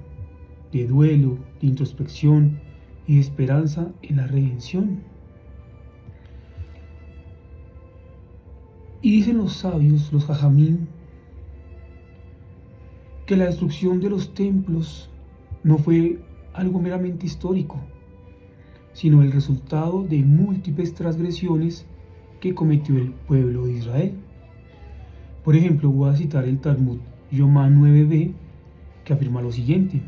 de duelo, de introspección y de esperanza en la redención. Y dicen los sabios, los jajamín, que la destrucción de los templos no fue algo meramente histórico, sino el resultado de múltiples transgresiones que cometió el pueblo de Israel. Por ejemplo, voy a citar el Talmud Yomá 9b, que afirma lo siguiente: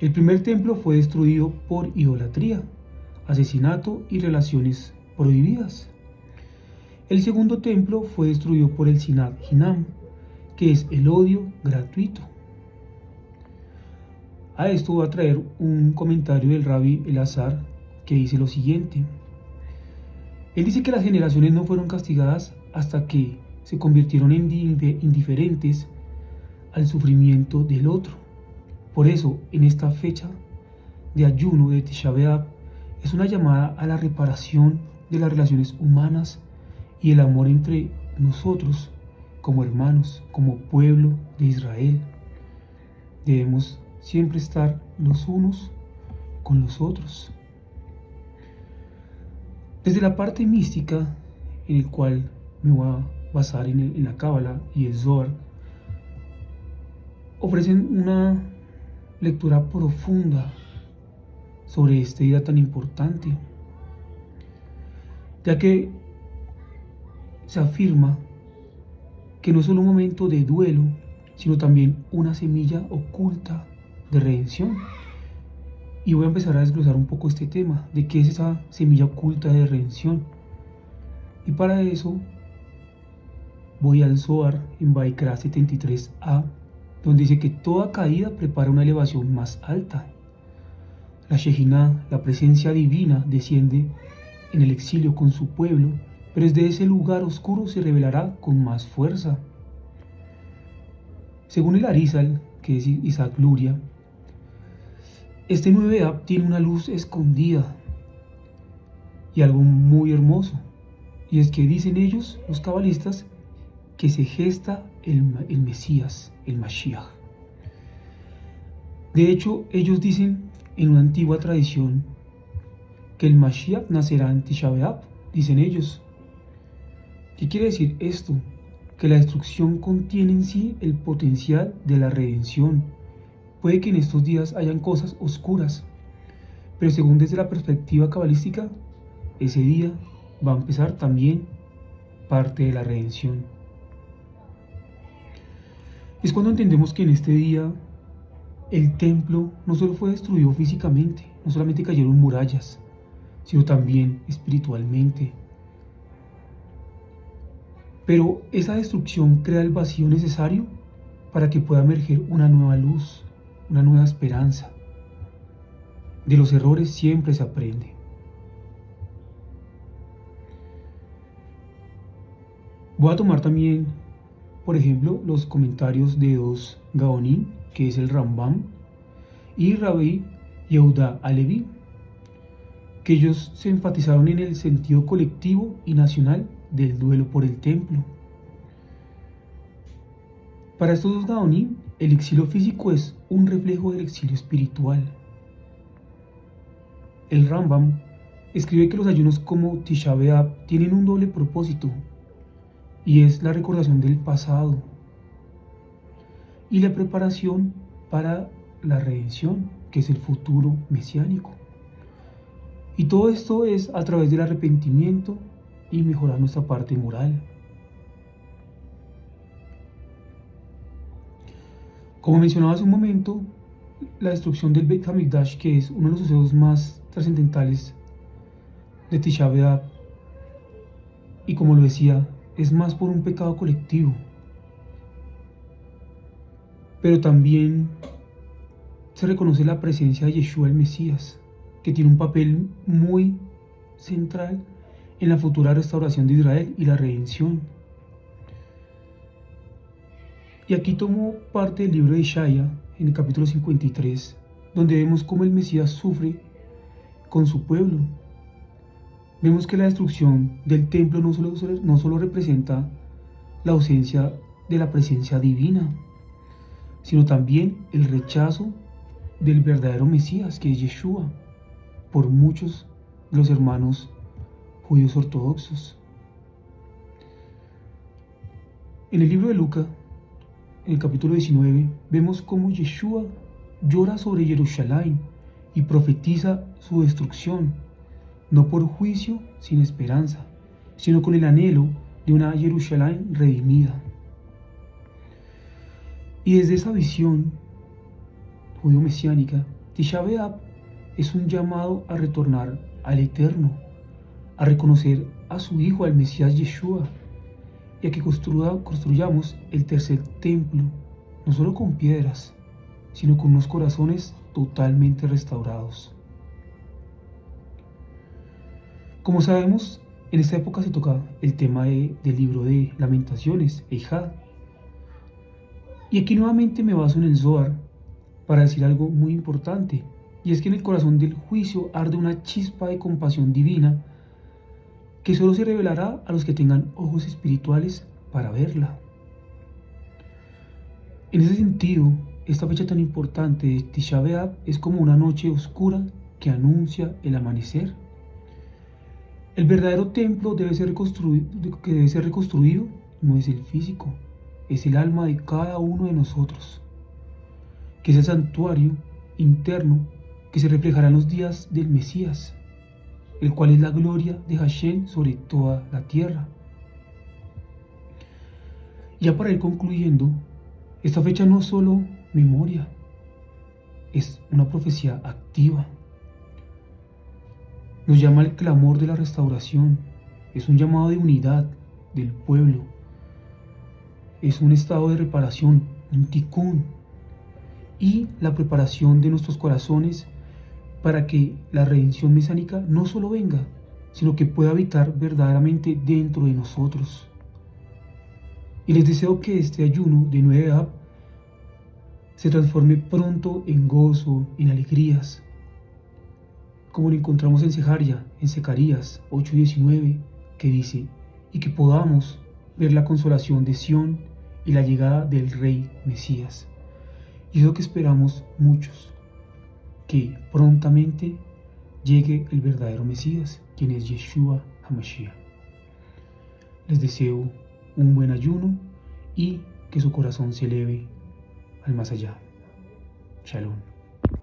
el primer templo fue destruido por idolatría, asesinato y relaciones prohibidas. El segundo templo fue destruido por el Sinat Hinam, que es el odio gratuito. A esto voy a traer un comentario del Rabbi Elazar, que dice lo siguiente. Él dice que las generaciones no fueron castigadas hasta que se convirtieron en indiferentes al sufrimiento del otro. Por eso, en esta fecha de ayuno de Tisha B'Av es una llamada a la reparación de las relaciones humanas y el amor entre nosotros como hermanos, como pueblo de Israel. Debemos siempre estar los unos con los otros. Desde la parte mística, en el cual me voy a basar en la Cábala y el Zohar, ofrecen una lectura profunda sobre este día tan importante, ya que se afirma que no es solo un momento de duelo, sino también una semilla oculta de redención. Y voy a empezar a desglosar un poco este tema, de qué es esa semilla oculta de redención. Y para eso voy al Zohar en Vaikra 73a, donde dice que toda caída prepara una elevación más alta. La Shejinah, la presencia divina, desciende en el exilio con su pueblo, pero desde ese lugar oscuro se revelará con más fuerza. Según el Arizal, que es Isaac Luria, este 9 Av tiene una luz escondida y algo muy hermoso, y es que dicen ellos, los cabalistas, que se gesta el Mesías, el Mashiach. De hecho, ellos dicen en una antigua tradición que el Mashiach nacerá en Tisha B'Av, dicen ellos. ¿Qué quiere decir esto? Que la destrucción contiene en sí el potencial de la redención. Puede que en estos días hayan cosas oscuras, pero según desde la perspectiva cabalística, ese día va a empezar también parte de la redención. Es cuando entendemos que en este día el templo no solo fue destruido físicamente, no solamente cayeron murallas, sino también espiritualmente. Pero esa destrucción crea el vacío necesario para que pueda emerger una nueva luz, una nueva esperanza. De los errores siempre se aprende. Voy a tomar también por ejemplo, los comentarios de dos Gaonim, que es el Rambam, y Rabbi Yehuda Alevi, que ellos se enfatizaron en el sentido colectivo y nacional del duelo por el templo. Para estos dos Gaonim, el exilio físico es un reflejo del exilio espiritual. El Rambam escribe que los ayunos como Tisha B'Av tienen un doble propósito, y es la recordación del pasado y la preparación para la redención, que es el futuro mesiánico. Y todo esto es a través del arrepentimiento y mejorar nuestra parte moral. Como mencionaba hace un momento, la destrucción del Beit HaMikdash, que es uno de los sucesos más trascendentales de Tisha B'Av, y como lo decía, es más por un pecado colectivo, pero también se reconoce la presencia de Yeshua el Mesías, que tiene un papel muy central en la futura restauración de Israel y la redención. Y aquí tomo parte del libro de Ishaya, en el capítulo 53, donde vemos cómo el Mesías sufre con su pueblo. Vemos que la destrucción del templo no solo representa la ausencia de la presencia divina, sino también el rechazo del verdadero Mesías, que es Yeshua, por muchos de los hermanos judíos ortodoxos. En el libro de Lucas, en el capítulo 19, vemos cómo Yeshua llora sobre Jerusalén y profetiza su destrucción, no por juicio sin esperanza, sino con el anhelo de una Jerusalén redimida. Y desde esa visión judío-mesiánica, Tisha B'Av es un llamado a retornar al Eterno, a reconocer a su Hijo, al Mesías Yeshua, y a que construyamos el tercer templo, no solo con piedras, sino con unos corazones totalmente restaurados. Como sabemos, en esta época se toca el tema del libro de Lamentaciones, Eijá. Y aquí nuevamente me baso en el Zohar para decir algo muy importante, y es que en el corazón del juicio arde una chispa de compasión divina que solo se revelará a los que tengan ojos espirituales para verla. En ese sentido, esta fecha tan importante de Tisha B'Av es como una noche oscura que anuncia el amanecer. El verdadero templo que debe ser reconstruido no es el físico, es el alma de cada uno de nosotros, que es el santuario interno que se reflejará en los días del Mesías, el cual es la gloria de Hashem sobre toda la tierra. Ya para ir concluyendo, esta fecha no es solo memoria, es una profecía activa. Nos llama al clamor de la restauración, es un llamado de unidad del pueblo, es un estado de reparación, un tikkun, y la preparación de nuestros corazones para que la redención mesiánica no solo venga, sino que pueda habitar verdaderamente dentro de nosotros. Y les deseo que este ayuno de 9 Av se transforme pronto en gozo, en alegrías, como lo encontramos en Zacarías 8:19, que dice: y que podamos ver la consolación de Sión y la llegada del Rey Mesías. Y es lo que esperamos muchos, que prontamente llegue el verdadero Mesías, quien es Yeshua HaMashiach. Les deseo un buen ayuno y que su corazón se eleve al más allá. Shalom.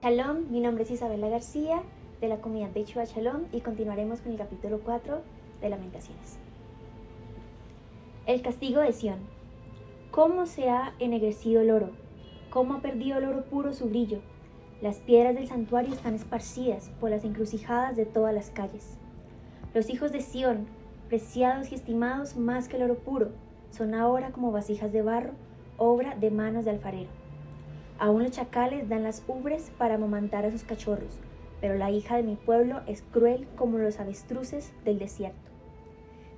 Shalom, mi nombre es Isabela García de la comunidad Beit Shua Shalom y continuaremos con el capítulo 4 de Lamentaciones. El castigo de Sión. ¿Cómo se ha ennegrecido el oro? ¿Cómo ha perdido el oro puro su brillo? Las piedras del santuario están esparcidas por las encrucijadas de todas las calles. Los hijos de Sión, preciados y estimados más que el oro puro, son ahora como vasijas de barro, obra de manos de alfarero. Aún los chacales dan las ubres para amamantar a sus cachorros, pero la hija de mi pueblo es cruel como los avestruces del desierto.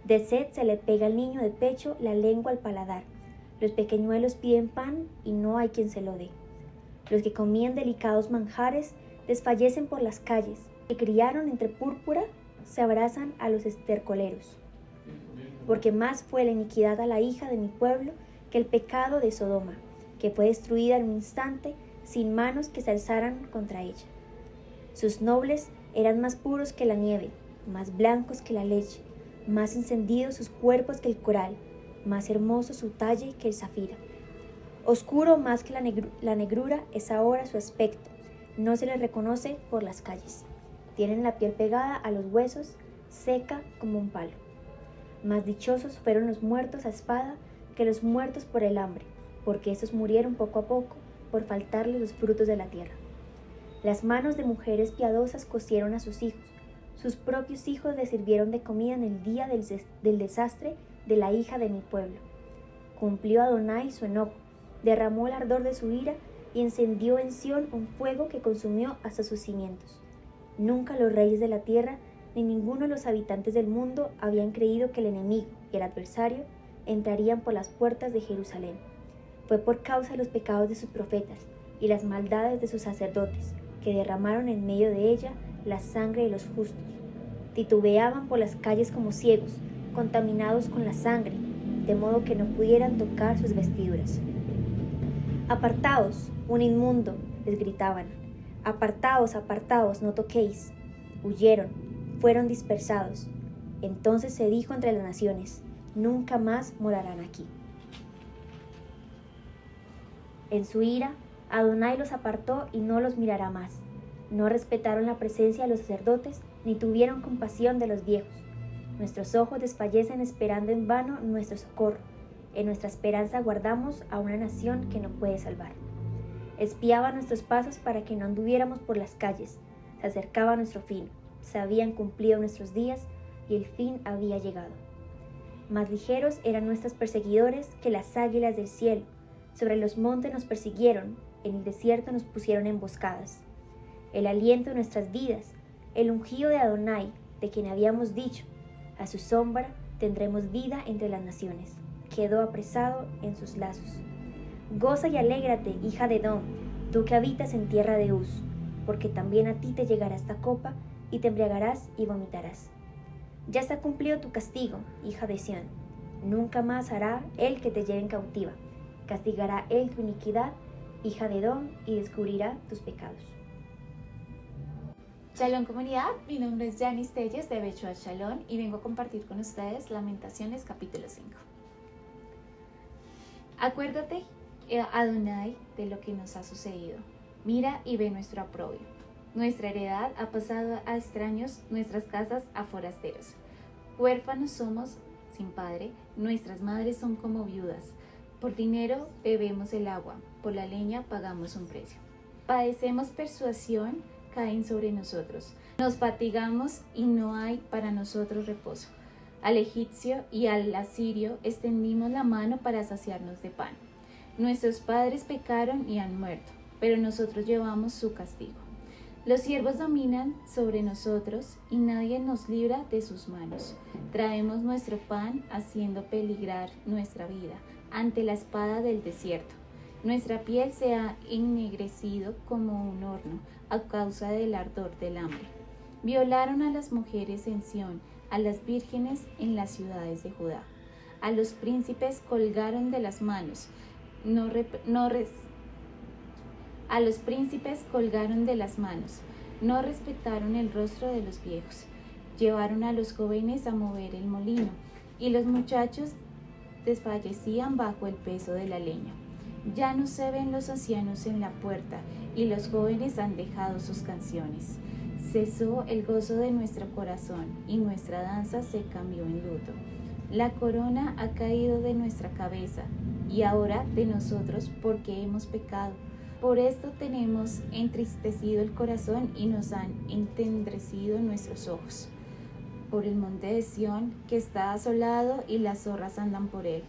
De sed se le pega al niño de pecho la lengua al paladar. Los pequeñuelos piden pan y no hay quien se lo dé. Los que comían delicados manjares desfallecen por las calles. Los que criaron entre púrpura se abrazan a los estercoleros. Porque más fue la iniquidad a la hija de mi pueblo que el pecado de Sodoma, que fue destruida en un instante sin manos que se alzaran contra ella. Sus nobles eran más puros que la nieve, más blancos que la leche, más encendidos sus cuerpos que el coral, más hermoso su talle que el zafiro. Oscuro más que la negrura es ahora su aspecto, no se les reconoce por las calles. Tienen la piel pegada a los huesos, seca como un palo. Más dichosos fueron los muertos a espada que los muertos por el hambre, porque esos murieron poco a poco por faltarles los frutos de la tierra. Las manos de mujeres piadosas cosieron a sus hijos. Sus propios hijos les sirvieron de comida en el día del desastre de la hija de mi pueblo. Cumplió Adonai su enojo, derramó el ardor de su ira y encendió en Sión un fuego que consumió hasta sus cimientos. Nunca los reyes de la tierra ni ninguno de los habitantes del mundo habían creído que el enemigo y el adversario entrarían por las puertas de Jerusalén. Fue por causa de los pecados de sus profetas y las maldades de sus sacerdotes, que derramaron en medio de ella la sangre de los justos. Titubeaban por las calles como ciegos, contaminados con la sangre, de modo que no pudieran tocar sus vestiduras. «Apartaos, un inmundo», les gritaban. «Apartaos, apartaos, no toquéis». Huyeron, fueron dispersados. Entonces se dijo entre las naciones: «Nunca más morarán aquí». En su ira, Adonai los apartó y no los mirará más. No respetaron la presencia de los sacerdotes, ni tuvieron compasión de los viejos. Nuestros ojos desfallecen esperando en vano nuestro socorro. En nuestra esperanza guardamos a una nación que no puede salvar. Espiaba nuestros pasos para que no anduviéramos por las calles. Se acercaba nuestro fin. Se habían cumplido nuestros días y el fin había llegado. Más ligeros eran nuestros perseguidores que las águilas del cielo. Sobre los montes nos persiguieron, en el desierto nos pusieron emboscadas. El aliento de nuestras vidas, el ungido de Adonai, de quien habíamos dicho: a su sombra tendremos vida entre las naciones, quedó apresado en sus lazos. Goza y alégrate, hija de Edom, tú que habitas en tierra de Uz, porque también a ti te llegará esta copa, y te embriagarás y vomitarás. Ya está cumplido tu castigo, hija de Sión. Nunca más hará él que te lleve en cautiva. Castigará él tu iniquidad, hija de Edom, y descubrirá tus pecados. Shalom comunidad, mi nombre es Janice Telles de Beit Shalom y vengo a compartir con ustedes Lamentaciones capítulo 5. Acuérdate, Adonai, de lo que nos ha sucedido. Mira y ve nuestro aprobio. Nuestra heredad ha pasado a extraños, nuestras casas a forasteros. Huérfanos somos, sin padre, nuestras madres son como viudas. Por dinero bebemos el agua, por la leña pagamos un precio. Padecemos persuasión, caen sobre nosotros. Nos fatigamos y no hay para nosotros reposo. Al egipcio y al asirio extendimos la mano para saciarnos de pan. Nuestros padres pecaron y han muerto, pero nosotros llevamos su castigo. Los siervos dominan sobre nosotros y nadie nos libra de sus manos. Traemos nuestro pan haciendo peligrar nuestra vida ante la espada del desierto. Nuestra piel se ha ennegrecido como un horno a causa del ardor del hambre. Violaron a las mujeres en Sión, a las vírgenes en las ciudades de Judá. A los príncipes colgaron de las manos. A los príncipes colgaron de las manos. No respetaron el rostro de los viejos. Llevaron a los jóvenes a mover el molino, y los muchachos desfallecían bajo el peso de la leña. Ya no se ven los ancianos en la puerta, y los jóvenes han dejado sus canciones. Cesó el gozo de nuestro corazón, y nuestra danza se cambió en luto. La corona ha caído de nuestra cabeza, y ahora de nosotros, porque hemos pecado. Por esto tenemos entristecido el corazón y nos han entendrecido nuestros ojos. Por el monte de Sión, que está asolado y las zorras andan por él.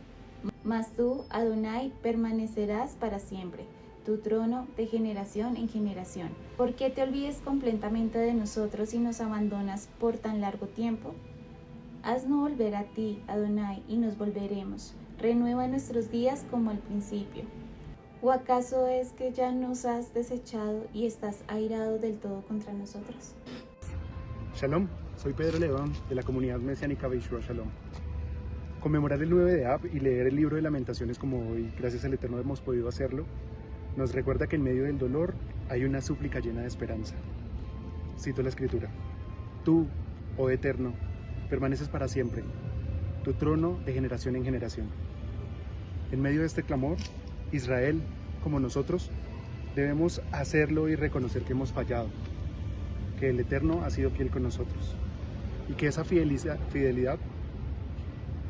Mas tú, Adonai, permanecerás para siempre, tu trono de generación en generación. ¿Por qué te olvides completamente de nosotros y nos abandonas por tan largo tiempo? Haznos volver a ti, Adonai, y nos volveremos. renueva nuestros días como al principio. ¿O acaso es que ya nos has desechado y estás airado del todo contra nosotros? Shalom, soy Pedro León de la comunidad mesiánica Beishua Shalom. Conmemorar el 9 de Av y leer el libro de Lamentaciones como hoy, gracias al Eterno, hemos podido hacerlo, nos recuerda que en medio del dolor hay una súplica llena de esperanza. Cito la escritura: Tú, oh Eterno, permaneces para siempre, tu trono de generación en generación. En medio de este clamor, Israel, como nosotros, debemos hacerlo y reconocer que hemos fallado, que el Eterno ha sido fiel con nosotros y que esa fidelidad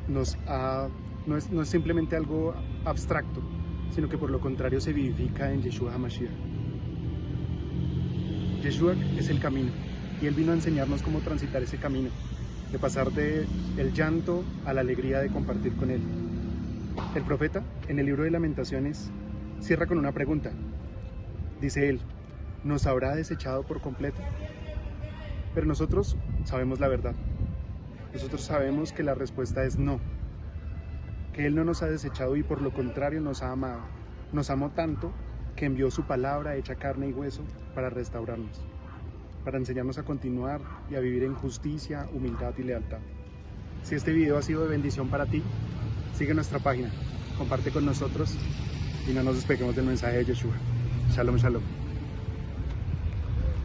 no es simplemente algo abstracto, sino que por lo contrario se vivifica en Yeshua HaMashiach. Yeshua es el camino y Él vino a enseñarnos cómo transitar ese camino, de pasar del llanto a la alegría de compartir con Él. El profeta, en el libro de Lamentaciones, cierra con una pregunta. Dice él: ¿nos habrá desechado por completo? Pero nosotros sabemos la verdad. Nosotros sabemos que la respuesta es no. Que Él no nos ha desechado y por lo contrario nos ha amado. Nos amó tanto que envió su palabra hecha carne y hueso para restaurarnos, para enseñarnos a continuar y a vivir en justicia, humildad y lealtad. Si este video ha sido de bendición para ti, sigue nuestra página, comparte con nosotros y no nos despeguemos del mensaje de Yeshua. Shalom, shalom.